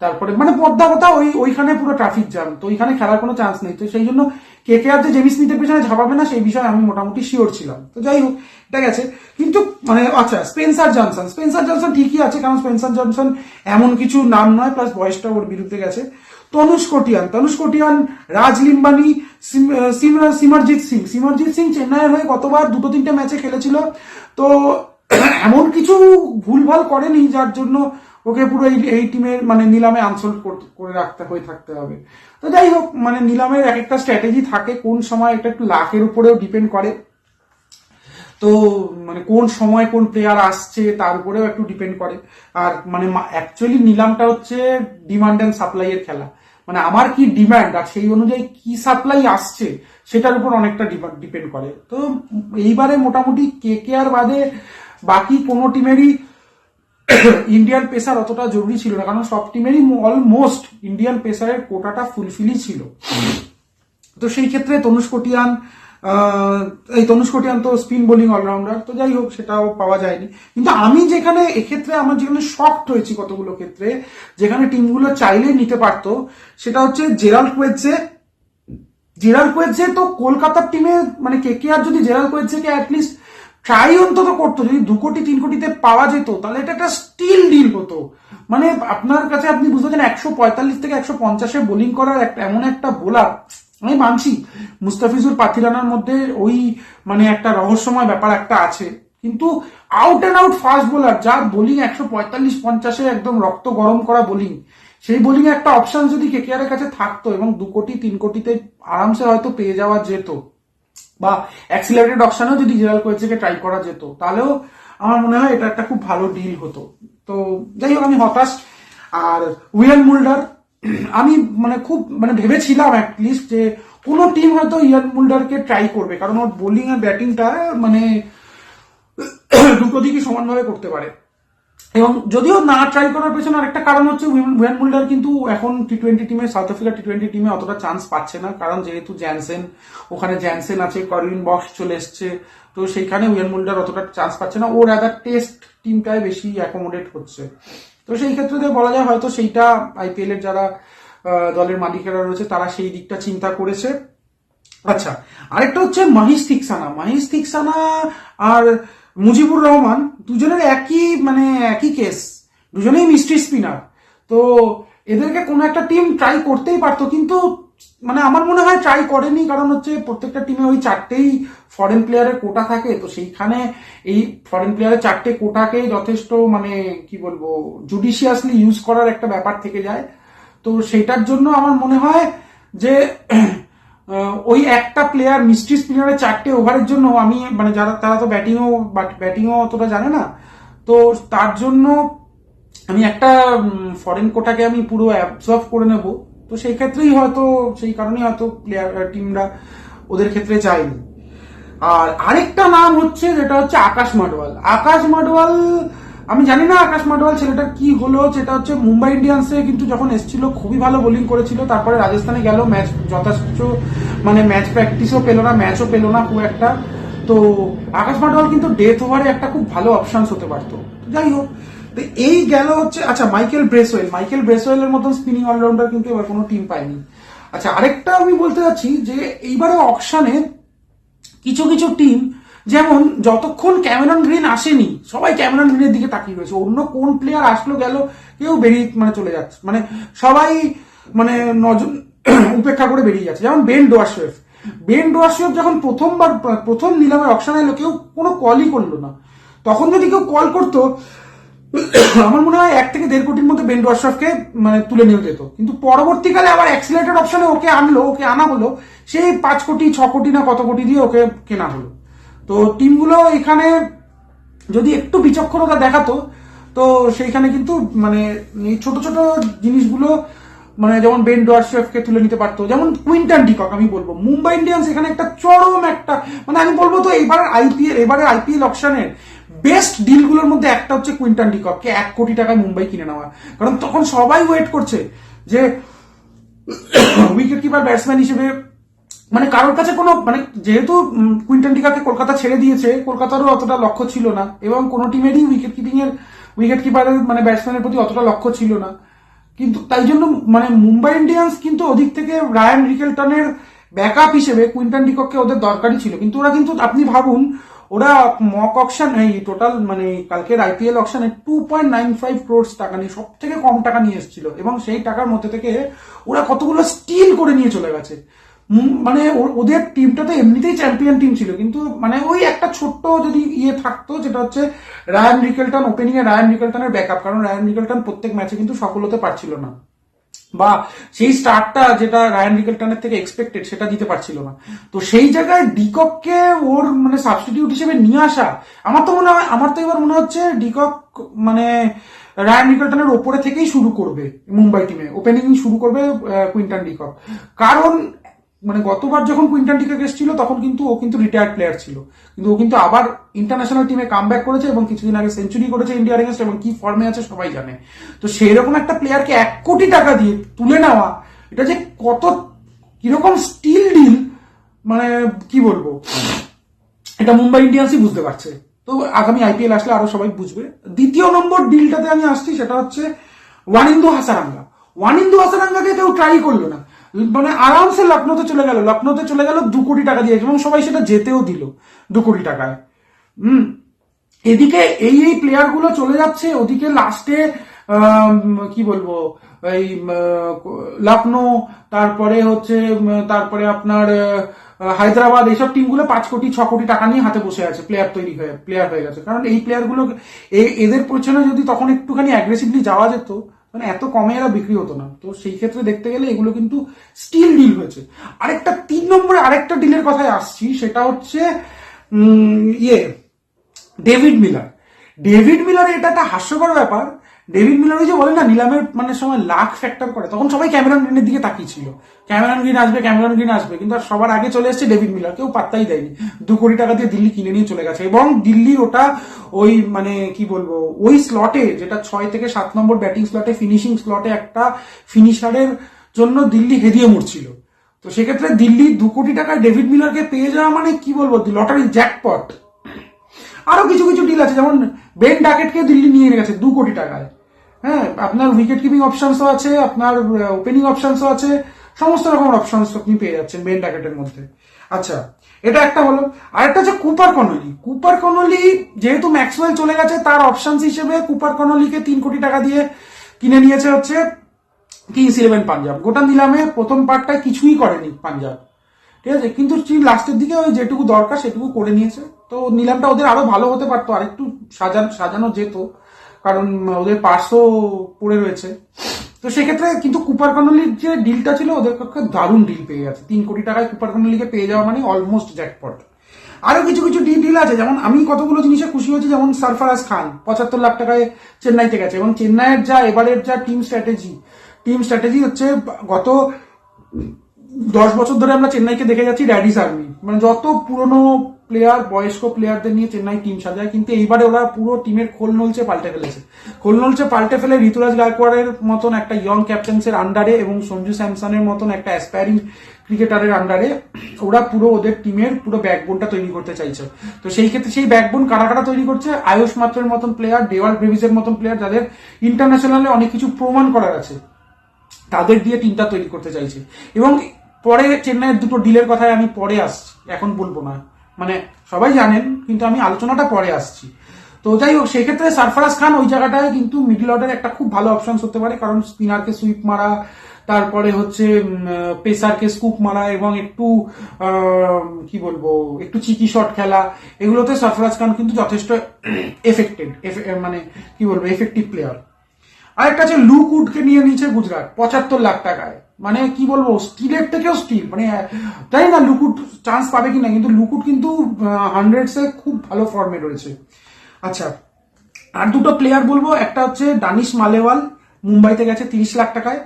তারপরে মানে পদ্মাবতা ওইখানে পুরো ট্রাফিক জ্যাম, তো ওইখানে খেলার কোনো চান্স নেই। তো সেই জন্য কেকেআর যে জেমি স্মিথের পেছনে ঝাঁপাবে না সেই বিষয়ে আমি মোটামুটি শিওর ছিলাম। তো যাই হোক, এটা গেছে। কিন্তু মানে আচ্ছা, স্পেন্সার জনসন ঠিকই আছে, কারণ স্পেন্সার জনসন এমন কিছু নাম নয়, প্লাস বয়সটা ওর বিরুদ্ধে গেছে। তনুষ কোটিয়ান, রাজ লিম্বানি, সিমরজিৎ সিং চেন্নাইয়ের হয়ে গতবার 2-3টে ম্যাচে খেলেছিল, তো এমন কিছু ভুলভাল করেনি যার জন্য ওকে পুরো এই টিমের মানে নিলামে আনসোল্ড করে থাকতে হবে। তো যাই হোক, মানে নিলামের এক একটা স্ট্র্যাটেজি থাকে, কোন সময় এটা একটু লাখের উপরেও ডিপেন্ড করে, তো মানে কোন সময় কোন প্লেয়ার আসছে তার উপরেও একটু ডিপেন্ড করে। আর মানে অ্যাকচুয়ালি নিলামটা হচ্ছে ডিমান্ড অ্যান্ড সাপ্লাই এর খেলা, মানে আমার কি ডিমান্ড আর সেই অনুযায়ী কি সাপ্লাই আসছে সেটার উপর অনেকটা ডিপেন্ড করে। তো এইবারে মোটামুটি কেকেআর বাদে বাকি কোনো টিমেরই ইন্ডিয়ান পেসার অতটা জরুরি ছিল না, কারণ সব টিমেরই অলমোস্ট ইন্ডিয়ান পেসারের কোটাটা ফুলফিলই ছিল। তো সেই ক্ষেত্রে তনুষ কোটিয়ান তো স্পিন বোলিং অলরাউন্ডার, তো যাই হোক সেটাও পাওয়া যায়নি। কিন্তু আমি যেখানে এক্ষেত্রে আমার যেখানে শকড হয়েছি কতগুলো ক্ষেত্রে, যেখানে টিমগুলো চাইলে নিতে পারতো, সেটা হচ্ছে জেরাল্ড কোয়েৎজে। তো কলকাতার টিমে মানে কেকেআর যদি জেরাল্ড কোয়েৎজেকে অ্যাটলিস্ট ট্রাই অন্তত করতো, যদি 2 কোটি 3 কোটিতে পাওয়া যেত তাহলে এটা একটা স্টিল ডিল হতো। মানে আপনার কাছে আপনি বুঝতে পারছেন 145 থেকে 150-এ বোলিং করার এমন একটা বোলার, আমি মানছি মুস্তাফিজুর পাথিরানার মধ্যে ওই মানে একটা রহস্যময় ব্যাপার একটা আছে, কিন্তু out and out fast bowler যার বোলিং 145-50-এ একদম রক্ত গরম করা বোলিং, সেই বোলিং এ একটা অপশন যদি কেকেআর এর কাছে থাকতো এবং 2 কোটি 3 কোটিতে আরামসে হয়তো পেয়ে যাওয়া যেত, বা অ্যাক্সিলারেটেড অপশনেও যদি জেরাল্ড কোয়েৎজেকে ট্রাই করা যেত, তাহলেও আমার মনে হয় এটা একটা খুব ভালো ডিল হতো। তো যাই হোক, আমি হতাশ। আর উইয়ান মুল্ডার, আমি মানে খুব মানে ভেবেছিলাম অ্যাটলিস্ট যে কোনো টিম হয়তো ইয়ান মুল্ডারকে ট্রাই করবে, কারণ ওর বোলিং আর ব্যাটিংটা মানে দুটো দিকই সমানভাবে করতে পারে। এবং যদিও না ট্রাই করার পেছনে আরেকটা কারণ হচ্ছে উইয়ান মুল্ডার কিন্তু এখন টি-20 টিমে, সাউথ আফ্রিকা টি-20 টিমে অতটা চান্স পাচ্ছে না, কারণ যেহেতু ওখানে জ্যানসেন আছে, করউইন বক্স চলে এসছে, তো সেইখানে উইয়ান মুল্ডার অতটা চান্স পাচ্ছে না, ওর আদার টেস্ট টিমটায় বেশি অ্যাকোমোডেট হচ্ছে। তো সেই ক্ষেত্রে বলা যায় হয়তো সেইটা আইপিএল এর যারা দলের মালিকেরা রয়েছে তারা সেই দিকটা চিন্তা করেছে। আচ্ছা, আরেকটা হচ্ছে মাহিশ থিকসানা আর মুজিবুর রহমান, দুজনের একই কেস, দুজনেই মিস্ট্রি স্পিনার। তো এদেরকে কোনো একটা টিম ট্রাই করতেই পারতো, কিন্তু মানে আমার মনে হয় ট্রাই করেনি, কারণ হচ্ছে প্রত্যেকটা টিমে ওই 4টেই ফরেন প্লেয়ারের কোটা থাকে, তো সেইখানে এই ফরেন প্লেয়ারের 4টে কোটাকে যথেষ্ট মানে কি বলবো জুডিশিয়াসলি ইউজ করার একটা ব্যাপার থেকে যায়। তো সেটার জন্য আমার মনে হয় যে ওই একটা প্লেয়ার মিস্ট্রি স্পিনারের 4টে ওভারের জন্য আমি মানে যারা তারা তো ব্যাটিংও অতটা জানে না, তো তার জন্য আমি একটা ফরেন কোটাকে আমি পুরো অ্যাবজর্ভ করে নেব। তো সেই ক্ষেত্রেই হয়তো, সেই কারণেই হয়তো প্লেয়ার টিমরা ওদের ক্ষেত্রে যায়নি। আর আরেকটা নাম হচ্ছে যেটা হচ্ছে আকাশ মাডওয়াল। আকাশ মাডওয়াল, আমি জানি না আকাশ মাডওয়াল ছেলেটা কি হলো, যেটা হচ্ছে মুম্বাই ইন্ডিয়ান্সে কিন্তু যখন এসেছিল খুবই ভালো বোলিং করেছিল, তারপরে রাজস্থানে গেল, ম্যাচ যথেষ্ট মানে ম্যাচ প্র্যাকটিসও পেলো না, ম্যাচও পেলো না খুব একটা। তো আকাশ মাডওয়াল কিন্তু ডেথ ওভারে একটা খুব ভালো অপশনস হতে পারতো। যাই হোক, তো এই গেল হচ্ছে, আচ্ছা মাইকেল ব্রেসওয়েলের মতন স্পিনিং অলরাউন্ডার কিন্তু এবার কোনো টিম পায়নি। আচ্ছা, আরেকটা আমি বলতে চাচ্ছি যে এইবারে অকশনে কিছু কিছু টিম, যেমন যতক্ষণ ক্যামেরন গ্রিন আসেনি সবাই ক্যামেরন গ্রিনের দিকে তাকিয়ে রয়েছে, অন্য কোন প্লেয়ার আসলো গেল কেউ বেরিয়ে মানে চলে যাচ্ছে, মানে সবাই মানে নজর উপেক্ষা করে বেরিয়ে যাচ্ছে। যেমন বেন ডোয়ার্সেফ যখন প্রথম নিলামের অকশন এলো কেউ কোনো কলই করলো না। তখন যদি কেউ কল করতো আমার মনে হয় 1 থেকে 1.5 কোটির মধ্যে বেন ডোয়ার্সেফকে মানে তুলে নিয়ে যেত, কিন্তু পরবর্তীকালে আবার অ্যাক্সিলারেটেড অপশনে ওকে আনা হলো, সেই 5 কোটি 6 কোটি না কত কোটি দিয়ে ওকে কেনা হলো। তো টিমগুলো এখানে যদি একটু বিচক্ষণতা দেখাতো, তো সেইখানে কিন্তু মানে এই ছোট ছোট জিনিসগুলো মানে যেমন বেন ডোয়ার্সেফকে তুলে নিতে পারতো, যেমন কুইন্টন ডিকক। আমি বলবো মুম্বাই ইন্ডিয়ান্স এখানে একটা চরম একটা মানে আমি বলবো তো এবারে আইপিএল অপশনের বেস্ট ডিলগুলোর মধ্যে একটা হচ্ছে কুইন্টন ডিককে 1 কোটি টাকায় মুম্বাই কিনে নেওয়া। কারণ তখন সবাই ওয়েট করছে যে উইকেট কিপার ব্যাটসম্যান হিসেবে মানে কারোর কাছে কোনো মানে যেহেতু কুইন্টন ডিকাকে কলকাতা ছেড়ে দিয়েছে, কলকাতারও অতটা লক্ষ্য ছিল না এবং কোনো টিমেরই উইকেট কিপারের মানে ব্যাটসম্যানের প্রতি অতটা লক্ষ্য ছিল না, কিন্তু তাই জন্য মানে মুম্বাই ইন্ডিয়ান্স কিন্তু ওদিক থেকে রায়ান রিকেলটনের ব্যাকআপ হিসেবে কুইন্টন ডিককে ওদের দরকারই ছিল। কিন্তু ওরা কিন্তু আপনি ভাবুন, ওরা মক অকশন এই টোটাল মানে কালকের আইপিএল অকশনে 2.95 ক্রোড় টাকা নিয়ে সব থেকে কম টাকা নিয়ে এসেছিল, এবং সেই টাকার মধ্যে থেকে ওরা কতগুলো স্টিল করে নিয়ে চলে গেছে। মানে ওদের টিমটা তো এমনিতেই চ্যাম্পিয়ন টিম ছিল, কিন্তু মানে ওই একটা ছোট্ট যদি থাকতো যেটা হচ্ছে রায়ান রিকেলটন ওপেনিং এ, রায়ান রিকেলটনের ব্যাকআপ, কারণ রায়ান রিকেলটন প্রত্যেক ম্যাচে কিন্তু সফল হতে পারছিল না, বা সেই স্টার্টটা যেটা রায়ান রিকেলটনের থেকে এক্সপেক্টেড সেটা দিতে পারছিল না। তো সেই জায়গায় ডিকককে ওর মানে সাবস্টিটিউট হিসেবে নিয়ে আসা, আমার তো এবার মনে হচ্ছে ডিকক মানে রায়ান রিকেলটনের ওপরে থেকেই শুরু করবে মুম্বাই টিমে, ওপেনিং শুরু করবে কুইন্টন ডিকক। কারণ মানে গতবার যখন কুইন্টন ডিকক এসেছিল তখন কিন্তু ও কিন্তু রিটায়ার্ড প্লেয়ার ছিল, কিন্তু ও কিন্তু আবার ইন্টারন্যাশনাল টিমে কামব্যাক করেছে এবং কিছুদিন আগে সেঞ্চুরি করেছে ইন্ডিয়ার এগেন্স্ট, এবং কি ফর্মে আছে সবাই জানে। তো সেই রকম একটা প্লেয়ারকে 1 কোটি টাকা দিয়ে তুলে নেওয়া, এটা যে কত কিরকম স্টিল ডিল মানে কি বলবো, এটা মুম্বাই ইন্ডিয়ান্সই বুঝতে পারছে। তো আগামী আইপিএল আসলে আরো সবাই বুঝবে। দ্বিতীয় নম্বর ডিলটাতে আমি আসছি, সেটা হচ্ছে ওয়ানিন্দু হাসারাঙ্গাকে কেউ ট্রাই করলো না, মানে আরামসে লখনৌতে চলে গেল 2 কোটি টাকা দিয়ে, এবং সবাই সেটা যেতেও দিল 2 কোটি টাকায়। এদিকে এই প্লেয়ার গুলো চলে যাচ্ছে, ওদিকে লাস্টে কি বলবো এই লখনৌ, তারপরে আপনার হায়দ্রাবাদ, এইসব টিমগুলো 5 কোটি 6 কোটি টাকা নিয়ে হাতে বসে আছে, প্লেয়ার হয়ে গেছে। কারণ এই প্লেয়ারগুলো এদের পেছনে যদি তখন একটুখানি অ্যাগ্রেসিভলি যাওয়া যেত, মানে এত কমে এরা বিক্রি হতো না। তো সেই ক্ষেত্রে দেখতে গেলে এগুলো কিন্তু স্টিল ডিল হয়েছে। আরেকটা 3 নম্বরে আরেকটা ডিলের কথায় আসছি, সেটা হচ্ছে ডেভিড মিলার। এটা একটা হাস্যকর ব্যাপার। ডেভিড মিলার ওই যে বলে না নিলামের মানে সময় লাখ ফ্যাক্টর করে, তখন সবাই ক্যামেরন গ্রিনের দিকে তাকিয়েছিল, ক্যামেরন গ্রিন আসবে, কিন্তু আর সবার আগে চলে এসেছে ডেভিড মিলার, কেউ পাত্তাই দেয়নি। 2 কোটি টাকা দিয়ে দিল্লি কিনে নিয়ে চলে গেছে, এবং দিল্লির ওটা ওই মানে কি বলবো ওই স্লটে যেটা 6 থেকে 7 নম্বর ব্যাটিং স্লটে, ফিনিশিং স্লটে একটা ফিনিশারের জন্য দিল্লি হেদিয়ে মরছিল। তো সেক্ষেত্রে দিল্লি 2 কোটি টাকায় ডেভিড মিলারকে পেয়ে যাওয়া মানে কি বলবো লটারি জ্যাকপট। আরো কিছু কিছু ডিল আছে, যেমন বেন ডাকেটকে দিল্লি নিয়ে গেছে 2 কোটি টাকায়। হ্যাঁ, আপনার উইকেট কিপিং অপশনসও আছে, আপনার ওপেনিং অপশনসও আছে, সমস্ত রকমের অপশনস আপনি পেয়ে যাচ্ছেন বেন ডাকেটের মধ্যে। আচ্ছা, এটা একটা হলো। আরেকটা হচ্ছে কুপার কনলি যেহেতু ম্যাক্সওয়েল চলে গেছে, তার অপশনস হিসেবে কুপার কনলিকে 3 কোটি টাকা দিয়ে কিনে নিয়েছে হচ্ছে কিংস ইলেভেন পাঞ্জাব। গোটা নিলামে প্রথম পার্টটায় কিছুই করেনি পাঞ্জাব, ঠিক আছে, কিন্তু লাস্টের দিকে ওই যেটুকু দরকার সেটুকু করে নিয়েছে। তো নিলামটা ওদের আরো ভালো হতে পারতো, আরেকটু সাজানো যেত, কারণ ওদের পার্সও পড়ে রয়েছে। তো সেক্ষেত্রে কিন্তু কুপার কর্নলির যে ডিলটা ছিল ওদের পক্ষে দারুণ ডিল পেয়ে গেছে। 3 কোটি টাকায় কুপার কর্নলিকে পেয়ে যাওয়া মানে অলমোস্ট জ্যাকপট। আরো কিছু কিছু ডিল আছে, যেমন আমি কতগুলো জিনিসে খুশি হয়েছি, যেমন সরফরাজ খান 75 লাখ টাকায় চেন্নাইতে গেছে, এবং চেন্নাইয়ের যা এবারের যা টিম স্ট্র্যাটেজি হচ্ছে, গত 10 বছর ধরে আমরা চেন্নাইকে দেখে যাচ্ছি ড্যাডিস আর্মি, মানে যত পুরনো প্লেয়ার, বয়স্ক প্লেয়ারদের নিয়ে চেন্নাই টিম সাজায়, কিন্তু এইবারে ওরা পুরো টিমের খোল নলচে পাল্টে ফেলে ঋতুরাজ গায়কোয়াড়ের মতন একটা ইয়ং ক্যাপ্টেন্সের আন্ডারে এবং সঞ্জু স্যামসনের মতন একটা অ্যাসপায়ারিং ক্রিকেটারের আন্ডারে ওরা পুরো ওদের টিমের পুরো ব্যাকবোনটা তৈরি করতে চাইছে। তো সেই ক্ষেত্রে সেই ব্যাকবোন কারা তৈরি করছে, আয়ুষ মাত্রের মতন প্লেয়ার, ডেওয়াল ব্রেভিসের মতন প্লেয়ার, যাদের ইন্টারন্যাশনালে অনেক কিছু প্রমাণ করার আছে, তাদের দিয়ে টিমটা তৈরি করতে চাইছে। এবং পরে চেন্নাইয়ের দুটো ডিলের কথায় আমি পরে আসছি, এখন বলবো না, মানে সবাই জানেন, কিন্তু আমি আলোচনাটা পরে আসছি। তো যাই হোক, সেক্ষেত্রে সরফরাজ খান ওই জায়গাটায় কিন্তু মিডল অর্ডারে একটা খুব ভালো অপশন হতে পারে, কারণ স্পিনারকে সুইপ মারা, তারপরে হচ্ছে পেসারকে স্কুপ মারা, এবং একটু কি বলবো, একটু চিকি শট খেলা, এগুলোতে সরফরাজ খান কিন্তু যথেষ্ট মানে কি বলবো, এফেক্টিভ প্লেয়ার। আরেকটা আছে লুক উডকে নিয়ে নিয়েছে গুজরাট 75 লাখ টাকায়, মানে কি বলবো, স্টিলের থেকেও স্টিল, মানে জানি না লুকুট চান্স পাবে কিনা, কিন্তু লুকুট কিন্তু হান্ড্রেডসে খুব ভালো ফর্মে রয়েছে। আচ্ছা, আর দুটো প্লেয়ার বলবো, একটা হচ্ছে দানিশ মালেওয়াল, মুম্বাইতে গেছে 30 লাখ টাকায়,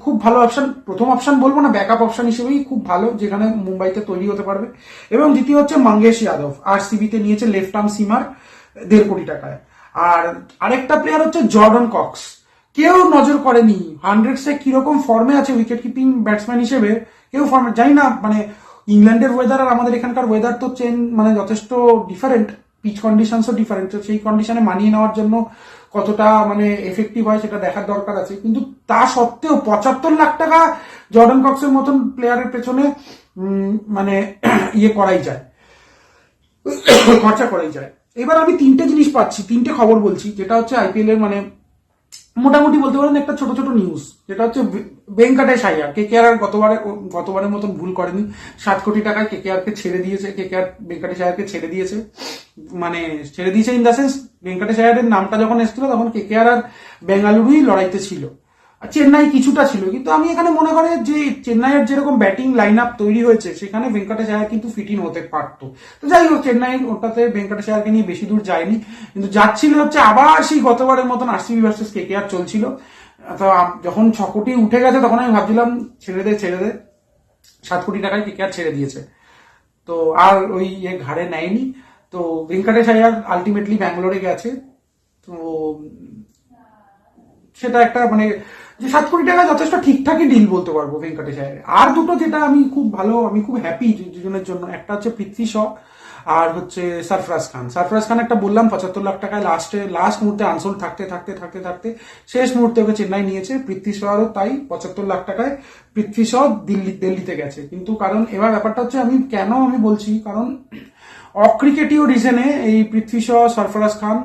খুব ভালো অপশন, প্রথম অপশন বলবো না, ব্যাকআপ অপশন হিসেবেই খুব ভালো, যেখানে মুম্বাইতে তৈরি হতে পারবে। এবং দ্বিতীয় হচ্ছে মঙ্গেশ যাদব, আরসিবিতে নিয়েছে লেফট আর্ম সিমার 1.5 কোটি টাকায়। আর আরেকটা প্লেয়ার হচ্ছে জর্ডন কক্স, কেউ নজর করেনি, হান্ড্রেডসে কিরকম ফর্মে আছে উইকেট কিপিং ব্যাটসম্যান হিসেবে, কেউ ফর্মে, জানি না, মানে ইংল্যান্ডের ওয়েদার আর আমাদের এখানকার ওয়েদার তো মানে যথেষ্ট ডিফারেন্ট, পিচ কন্ডিশনসও ডিফারেন্ট, তো সেই কন্ডিশনে মানিয়ে নেওয়ার জন্য কতটা মানে এফেক্টিভ হয় সেটা দেখার দরকার আছে। কিন্তু তা সত্ত্বেও 75 লাখ টাকা জর্ডন কক্সের মতন প্লেয়ারের পেছনে মানে ইয়ে করাই যায়, খরচা করাই যায়। এবার আমি 3টে জিনিস পাচ্ছি, 3টে খবর বলছি, যেটা হচ্ছে আইপিএল এর মানে মোটামুটি বলতে পারেন একটা ছোট ছোট নিউজ, যেটা হচ্ছে ভেঙ্কটেশ আইয়ার, কেকেআর আর গতবারের মতন ভুল করেনি, 7 কোটি টাকায় কেকেআর কে ছেড়ে দিয়েছে, কেকেআর ভেঙ্কটেশ আইয়ারকে ছেড়ে দিয়েছে, মানে ছেড়ে দিয়েছে ইন দ্য সেন্স, ভেঙ্কটেশ আইয়ারের নামটা যখন এসেছিল তখন কেকেআর আর বেঙ্গালুরুই লড়াইতে ছিল, আর চেন্নাই কিছুটা ছিল, কিন্তু আমি এখানে মনে করি যে চেন্নাইয়ের যেরকম ব্যাটিং লাইন আপ তৈরি হয়েছে সেখানে ভেঙ্কটেশ আইয়ার কিন্তু ফিট ইন হতে পারতো। তো যাই হোক, চেন্নাই ওটাতে ভেঙ্কটেশ আইয়ারকে নিয়ে বেশি দূর যায়নি, কিন্তু যাচ্ছিল হচ্ছে আবার সেই গতবারের মতন আরসিবি ভার্সেস কেকেআর চলছিল। তো যখন 6 কোটি উঠে গেছে তখন আমি ভাবছিলাম ছেড়ে দে, 7 কোটি টাকায় কেকেআর ছেড়ে দিয়েছে, তো আর ওই ঘাড়ে নেয়নি। তো ভেঙ্কটেশ আইয়ার আলটিমেটলি ব্যাঙ্গালোরে গেছে, তো সেটা একটা মানে যে 7 কোটি টাকা যথেষ্ট ঠিকঠাকই ডিল বলতে পারবো ভেঙ্কটেশ আইয়ারের। আর দুটো যেটা আমি খুব হ্যাপি দুজনের জন্য, একটা হচ্ছে পৃথ্বী শ আর হচ্ছে সরফরাজ খান একটা বললাম 75 লাখ টাকায় লাস্ট মুহূর্তে আনসোল্ড থাকতে শেষ মুহূর্তে ওকে চেন্নাই নিয়েছে। পৃথ্বী শও তাই 75 লাখ টাকায় পৃথ্বী শ দিল্লিতে গেছে। কিন্তু কারণ এবার ব্যাপারটা হচ্ছে, আমি বলছি, কারণ অক্রিকেটীয় রিজনে এই পৃথ্বী শ সরফরাজ খান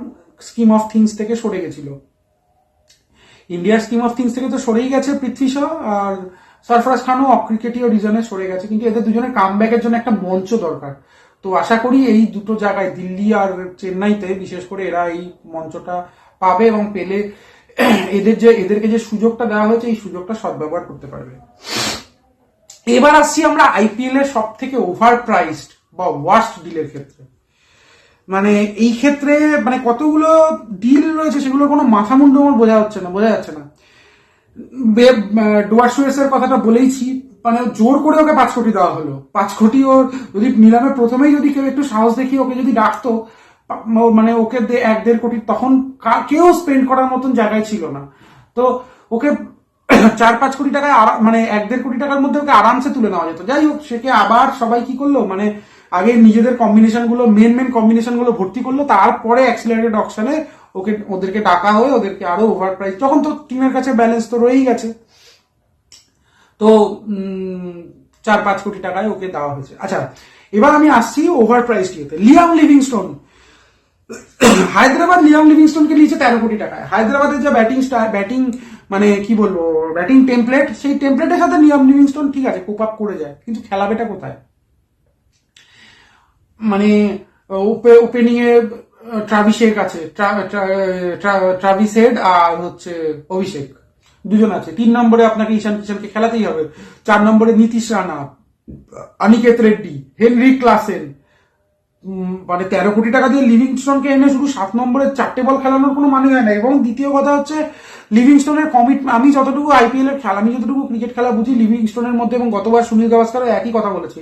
স্কিম অফ থিংস থেকে সরে গেছিল, ইন্ডিয়ার স্কিম অফ থিংস থেকে তো সরেই গেছে পৃথ্বী শ, আর সরফরাজ খানও অক্রিকেটীয় রিজনে সরে গেছে, কিন্তু এদের দুজনের কামব্যাকের জন্য একটা মঞ্চ দরকার। তো আশা করি এই দুটো জায়গায়, দিল্লি আর চেন্নাইতে বিশেষ করে, এরা এই মঞ্চটা পাবে এবং পেলে এদেরকে যে সুযোগটা দেওয়া হয়েছে এই সুযোগটা সদ্ব্যবহার করতে পারবে। এবার আসছি আমরা আইপিএল এর সব থেকে ওভার প্রাইসড বা ওয়ার্স্ট ডিলের ক্ষেত্রে। মানে এই ক্ষেত্রে মানে কতগুলো ডিল রয়েছে সেগুলোর কোনো মাথা মুন্ডু আমার বোঝা যাচ্ছে না। ডুয়ার সুয়েসের কথাটা বলেইছি, মানে জোর করে ওকে 5 কোটি দেওয়া হলো। 5 কোটি ওর যদি নিলামে প্রথমেই যদি কেউ একটু সাহস দেখিয়ে ওকে যদি ডাকতো, মানে ওকে 1-1.5 কোটি, তখন কেউ স্পেন্ড করার মতন জায়গায় ছিল না। তো ওকে 4-5 কোটি টাকায় মানে 1-1.5 কোটি টাকার মধ্যে ওকে আরামসে তুলে নেওয়া যেত। যাই হোক, সেকে আবার সবাই কি করলো, মানে আগে নিজেদের কম্বিনেশন গুলো, মেন কম্বিনেশন গুলো ভর্তি করলো, তারপরে অ্যাক্সিলারেটেড অকশনে ওদেরকে ডাকা হয়ে ওদেরকে আরো ওভার প্রাইস, তখন তো টিমের কাছে ব্যালেন্স তো রয়েই গেছে, তো 4-5 কোটি টাকায় ওকে দেওয়া হয়েছে। আচ্ছা, এবার আমি আসছি ওভার প্রাইস টিতে। লিয়াম লিভিংস্টোন, হায়দ্রাবাদ লিয়াম লিভিংস্টোনকে নিয়েছে 13 কোটি টাকায়। হায়দ্রাবাদের যে ব্যাটিং মানে কি বলবো, ব্যাটিং টেমপ্লেট, সেই টেমপ্লেটের সাথে লিয়াম লিভিংস্টোন ঠিক আছে কোপ আপ করে যায়, কিন্তু খেলাবেটা কোথায়? মানে ওপেনিং এ ট্রাভিস হেড আছে, ট্রাভিস হেড আর হচ্ছে অভিষেক, দুজন আছে। 3 নম্বরে আপনাকে ঈশান কিষানকে খেলাতেই হবে। 4 নম্বরে নীতিশ রানা, অনিকেত রেড্ডি, হেনরি ক্লাসেন। মানে 13 কোটি টাকা দিয়ে লিভিংস্টনকে এনে শুধু 7 নম্বরের 4টে বল খেলানোর কোনো মানে হয় না। এবং দ্বিতীয় কথা হচ্ছে লিভিংস্টনের কমিটমেন্ট, আমি যতটুকু আইপিএল এর খেলা, আমি যতটুকু ক্রিকেট খেলা বুঝি, লিভিংস্টনের মধ্যে এবং গতবার সুনীল গাভাস্কারও একই কথা বলেছে,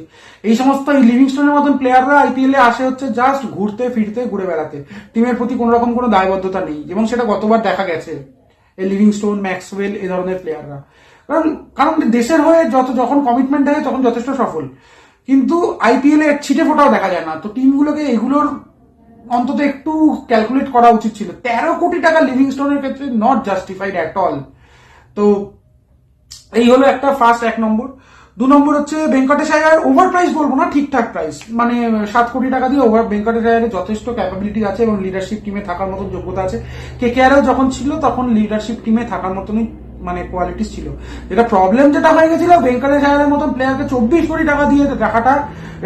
এই সমস্ত লিভিংস্টনের মতন প্লেয়াররা আইপিএল এ আসে হচ্ছে জাস্ট ঘুরতে ফিরতে ঘুরে বেড়াতে, টিমের প্রতি কোনো রকম কোনো দায়বদ্ধতা নেই। এবং সেটা গতবার দেখা গেছে এই লিভিংস্টোন, ম্যাক্সওয়েল, এই ধরনের প্লেয়াররা। কারণ কারণ দেশের হয়ে যখন কমিটমেন্ট দেয় তখন যথেষ্ট সফল, কিন্তু আইপিএল এ ছিটে ফোটাও দেখা যায় না। তো টিমগুলোকে এগুলোর অন্তত একটু ক্যালকুলেট করা উচিত ছিল। 13 কোটি টাকা লিভিংস্টোনের ক্ষেত্রে নট জাস্টিফাইড অ্যাট অল। তো এই হলো একটা ফার্স্ট 1 নম্বর। 2 নম্বর হচ্ছে ভেঙ্কটেশ আয়ার, ওভার প্রাইস বলবো না, ঠিকঠাক প্রাইস, মানে 7 কোটি টাকা দিয়ে ওভার। ভেঙ্কটেশ আয়ারের যথেষ্ট ক্যাপাবিলিটি আছে এবং লিডারশিপ টিমে থাকার মতন যোগ্যতা আছে। কেকেআরও যখন ছিল তখন লিডারশিপ টিমে থাকার মতনই মানে কোয়ালিটিস ছিল। যেটা প্রবলেম যেটা হয়ে গেছিল, ভেঙ্কটেশ আয়ারের মতন প্লেয়ারকে 24 কোটি টাকা দিয়ে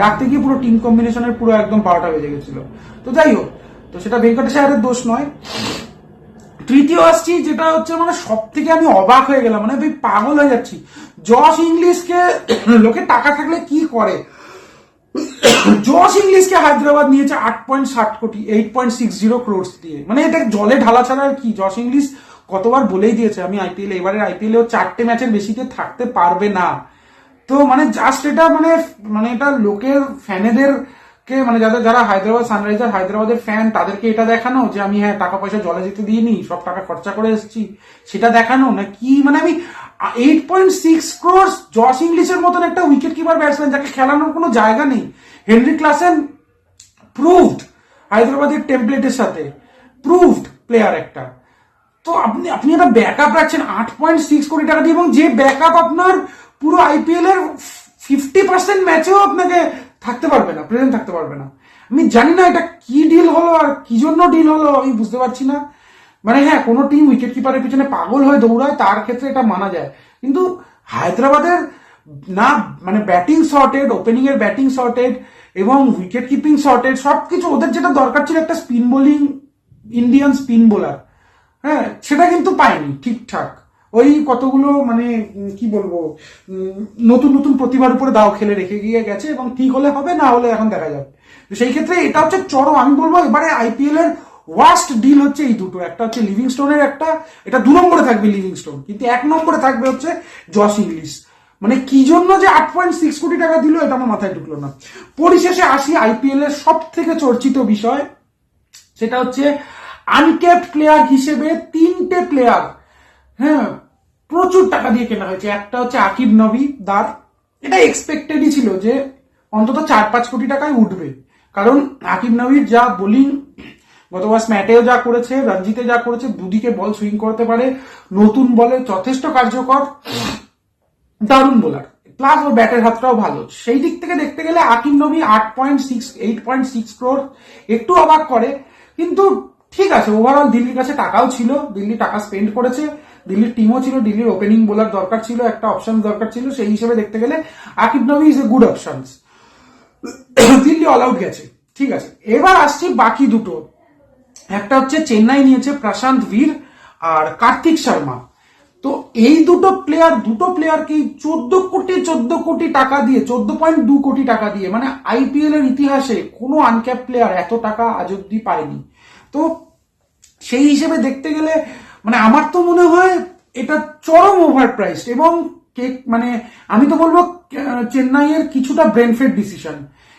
রাখতে গিয়ে পুরো টিম কম্বিনেশনের পুরো একদম 12টা বেজে গেছিল। তো যাই হোক, তো সেটা ভেঙ্কটেশ আয়ারের দোষ নয়। তৃতীয় আসছি, যেটা হচ্ছে মানে সব থেকে আমি অবাক হয়ে গেলাম, মানে ভাই পাগল হয়ে যাচ্ছি। জশ ইংলিশকে লোকে টাকা থাকলে কি করে, জশ ইংলিশকে হায়দ্রাবাদ নিয়েছে 8.60 কোটি, 8.60 ক্রোর্স দিয়ে। মানে এটা জলে ঢালা ছাড়া আর কি। জশ ইংলিশ কতবার বলেই দিয়েছে আমি আইপিএল, এবারে আইপিএল এও 4টে ম্যাচের বেশিতে থাকতে পারবে না। তো মানে জাস্ট এটা মানে এটা লোকের ফ্যানেদের কে, মানে যারা হায়দ্রাবাদ সানরাইজার হায়দ্রাবাদের ফ্যান, তাদেরকে এটা দেখানো যে আমি হ্যাঁ টাকা পয়সা জলে যেতে দিইনি, সব টাকা খরচা করে এসেছি, সেটা দেখানো না কি? মানে আমি 8.6 ক্রোর্স জশ ইংলিশের মতন একটা উইকেট কিপার ব্যাটসম্যান, যাকে খেলানোর কোনো জায়গা নেই। হেনরি ক্লাসেন প্রুভড হায়দ্রাবাদের টেমপ্লেটের সাথে, প্রুভড প্লেয়ার একটা। তো আপনি একটা ব্যাকআপ রাখছেন 8.6 কোটি টাকা দিয়ে, এবং যে ব্যাকআপ আপনার পুরো আইপিএল এর 50% ম্যাচেও আপনাকে থাকতে পারবে না, প্রেজেন্ট থাকতে পারবে না। আমি জানি না এটা কি ডিল হলো আর কি জন্য ডিল হলো, আমি বুঝতে পারছি না। মানে হ্যাঁ, কোনো টিম উইকেট কিপারের পিছনে পাগল হয়ে দৌড়ায়, তার ক্ষেত্রে এটা মানা যায়, কিন্তু হায়দ্রাবাদের না, মানে ব্যাটিং শর্টেড, ওপেনিং এর ব্যাটিং শর্টেড এবং উইকেট কিপিং শর্টেড, সবকিছু ওদের যেটা দরকার ছিল একটা spin bowling, Indian spin bowler, হ্যাঁ সেটা কিন্তু পায়নি ঠিকঠাক। ওই কতগুলো মানে কি বলবো, নতুন নতুন প্রতিভার উপরে দাও খেলে রেখে গিয়ে গেছে, এবং ঠিক হলে হবে, না হলে এখন দেখা যাবে। তো সেই ক্ষেত্রে এটা হচ্ছে চরম, আমি বলবো এবারে আইপিএল এর ওয়ার্স্ট ডিল হচ্ছে এই দুটো। একটা হচ্ছে লিভিংস্টোনের, একটা, এটা 2 নম্বরে থাকবে লিভিংস্টোন, কিন্তু 1 নম্বরে থাকবে হচ্ছে জশ ইংলিশ। মানে কি জন্য যে 8.6 কোটি টাকা দিল, এটা আমার মাথায় ঢুকলো না। পরিশেষে আসি আইপিএল এর সব থেকে চর্চিত বিষয়, সেটা হচ্ছে আনক্যাপড প্লেয়ার হিসেবে 3টে প্লেয়ার, হ্যাঁ, প্রচুর টাকা দিয়ে কেনা হয়েছে। একটা হচ্ছে আকিব নবী দার, এটা এক্সপেক্টেডই ছিল যে অন্তত 4-5 কোটি টাকায় উঠবে, কারণ আকিব নবীর যা বোলিং, গতবার স্ম্যাটেও যা করেছে, রঞ্জিতে যা করেছে, দুদিকে বল সুইং করতে পারে, নতুন বলে যথেষ্ট কার্যকর, দারুণ বোলার, প্লাস ওর ব্যাটের হাতটাও ভালো। সেই দিক থেকে দেখতে গেলে আকিব নবী 8.6 ক্রোর একটু অবাক করে, কিন্তু ঠিক আছে। ওভারঅল দিল্লির কাছে টাকাও ছিল, দিল্লি টাকা স্পেন্ড করেছে, দিল্লির টিমও ছিল, দিল্লির ওপেনিং বোলার দরকার ছিল, একটা অপশন দরকার ছিল, সেই হিসেবে দেখতে গেলে আকিব নবী is a good option. Delhi all out গেছে, ঠিক আছে। এবার আসছি বাকি দুটো, একটা হচ্ছে চেন্নাই নিয়েছে প্রশান্ত বীর আর কার্তিক শর্মা। তো এই দুটো প্লেয়ারকে 14 কোটি টাকা দিয়ে, 14.2 কোটি টাকা দিয়ে, মানে আইপিএল এর ইতিহাসে কোনো আনক্যাপ প্লেয়ার এত টাকা আজ অব্দি পায়নি। তো সেই হিসেবে দেখতে গেলে মানে আমার তো মনে হয় এটা চরম ওভার প্রাইসড, এবং মানে আমি তো বলবো চেন্নাইয়ের কিছুটা ব্রেনফেড ডিসিশন।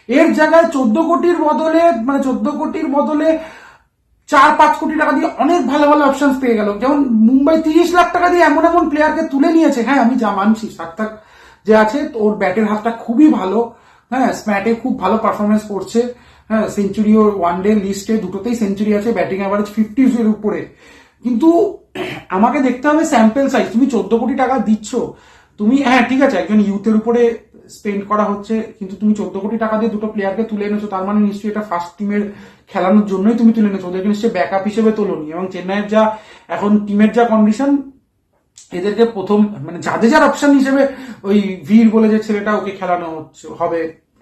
এর জায়গায় 14 কোটির বদলে, মানে 14 কোটির বদলে 4-5 কোটি টাকা দিয়ে অনেক ভালো ভালো অপশন পেয়ে গেল। যেমন মুম্বাই 30 লাখ টাকা দিয়ে এমন এমন প্লেয়ারকে তুলে নিয়েছে, হ্যাঁ আমি যা মানছি, সার্থক যে আছে ওর ব্যাটের হাতটা খুবই ভালো, হ্যাঁ স্ম্যাটে খুব ভালো পারফরমেন্স করছে, হ্যাঁ সেঞ্চুরি ওর ওয়ানডে লিস্টে দুটোতেই সেঞ্চুরি আছে, ব্যাটিং অ্যাভারেজ 50 এর উপরে। কিন্তু আমাকে দেখতে হবে স্যাম্পল সাইজ। তুমি 14 কোটি টাকা দিচ্ছ, তুমি হ্যাঁ ঠিক আছে একজন ইউথের উপরে স্পেন্ড করা হচ্ছে, কিন্তু তুমি 14 কোটি টাকা দিয়ে দুটো প্লেয়ারকে তুলে এনেছো, তার মানে নিশ্চয়ই এটা ফার্স্ট টিমের খেলানোর জন্যই তুমি তুলে এনেছো, ওদেরকে নিশ্চয়ই ব্যাকআপ হিসেবে তোলোনি। এবং চেন্নাইয়ের যা এখন টিমের যা কন্ডিশন, এদেরকে প্রথম মানে যার অপশন হিসেবে ওই ভীর বলে যে ছেলেটা, ওকে খেলানো হবে,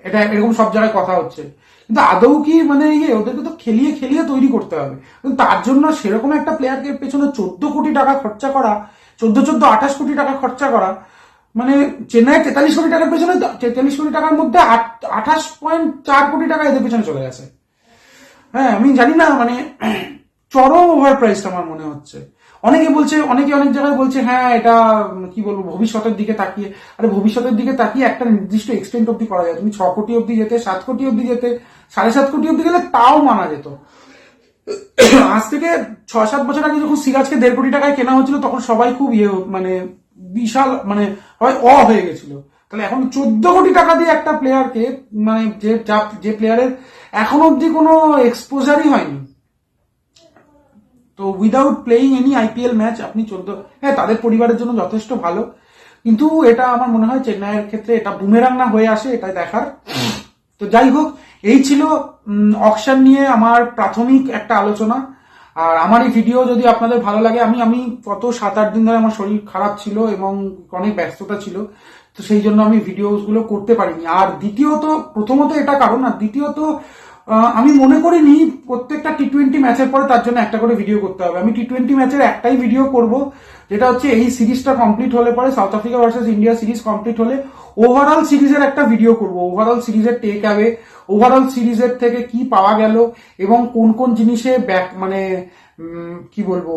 এটা এরকম সব জায়গায় কথা হচ্ছে, কিন্তু আদৌ কি মানে ওদেরকে তো খেলিয়ে খেলিয়ে তৈরি করতে হবে। কিন্তু তার জন্য সেরকম একটা প্লেয়ারকে পেছনে 14 কোটি টাকা খরচা করা, 28 কোটি টাকা খরচা করা, মানে চেন্নাই 43 কোটি টাকার পেছনে, 43 কোটি টাকার মধ্যে 28.4 কোটি টাকা এদের পেছনে চলে গেছে। হ্যাঁ, আমি জানি না, মানে চরম ওভার প্রাইস আমার মনে হচ্ছে। অনেকে অনেক জায়গায় বলছে হ্যাঁ এটা কি বলবো ভবিষ্যতের দিকে তাকিয়ে। আরে ভবিষ্যতের দিকে তাকিয়ে একটা নির্দিষ্ট এক্সটেন্ট অব্দি করা যায়। তুমি 6 কোটি অব্দি যেতে, 7 কোটি অব্দি যেতে, 7.5 কোটি অব্দি গেলে তাও মানা যেত। আজ থেকে 6-7 বছর আগে যখন সিরাজকে 1.5 কোটি টাকায় কেনা হচ্ছিল তখন সবাই খুব মানে বিশাল, মানে হয়ে গেছিল। তাহলে এখন 14 কোটি টাকা দিয়ে একটা প্লেয়ারকে, মানে যে প্লেয়ারের এখন অব্দি কোনো এক্সপোজারই হয়নি, তো without playing any IPL match আপনি হ্যাঁ তাদের পরিবারের জন্য যথেষ্ট ভালো, কিন্তু এটা আমার মনে হয় চেন্নাইয়ের ক্ষেত্রে এটা বুমেরাং না হয়ে আসে, এটাই দেখার। তো যাই হোক, এই ছিল অকশন নিয়ে আমার প্রাথমিক একটা আলোচনা। আর আমার এই ভিডিও যদি আপনাদের ভালো লাগে, আমি গত 7-8 দিন ধরে আমার শরীর খারাপ ছিল এবং অনেক ব্যস্ততা ছিল, তো সেই জন্য আমি ভিডিওস গুলো করতে পারিনি। আর দ্বিতীয়ত, প্রথমত এটা কারণ, আর দ্বিতীয়ত আমি মনে করিনি প্রত্যেকটা টি-20 ম্যাচের পরে তার জন্য একটা করে ভিডিও করতে হবে। আমি টি-20 ম্যাচের একটাই ভিডিও করব, যেটা হচ্ছে এই সিরিজটা কমপ্লিট হলে পরে, south Africa versus India series complete হলে ওভারঅল সিরিজের একটা ভিডিও করব। ওভারঅল সিরিজের টেক অ্যাওয়ে, ওভারঅল সিরিজের থেকে কি পাওয়া গেল এবং কোন কোন জিনিসে মানে কি বলবো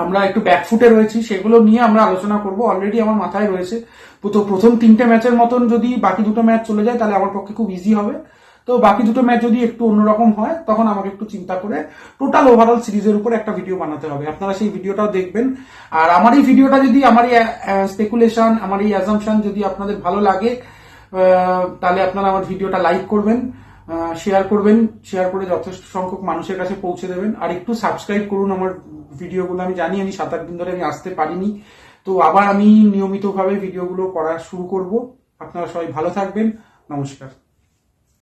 আমরা একটু ব্যাকফুটে রয়েছি, সেগুলো নিয়ে আমরা আলোচনা করব। অলরেডি আমার মাথায় রয়েছে। তো প্রথম 3টে ম্যাচের মতন যদি বাকি 2টো ম্যাচ চলে যায় তাহলে আমার পক্ষে খুব ইজি হবে। তো বাকি 2টো ম্যাচ যদি একটু অন্যরকম হয় তখন আমাকে একটু চিন্তা করে টোটাল ওভারঅল সিরিজের উপর একটা ভিডিও বানাতে হবে। আপনারা সেই ভিডিওটাও দেখবেন। আর আমার এই ভিডিওটা যদি, আমার এই স্পেকুলেশন, আমার এই অ্যাজাম্পশন যদি আপনাদের ভালো লাগে, তাহলে আপনারা আমার ভিডিওটা লাইক করবেন, শেয়ার করবেন, শেয়ার করে যথেষ্ট সংখ্যক মানুষের কাছে পৌঁছে দেবেন। আর একটু সাবস্ক্রাইব করুন আমার ভিডিওগুলো। আমি জানি আমি 7-8 দিন ধরে আমি আসতে পারিনি, তো আবার আমি নিয়মিতভাবে ভিডিওগুলো করা শুরু করব। আপনারা সবাই ভালো থাকবেন। নমস্কার।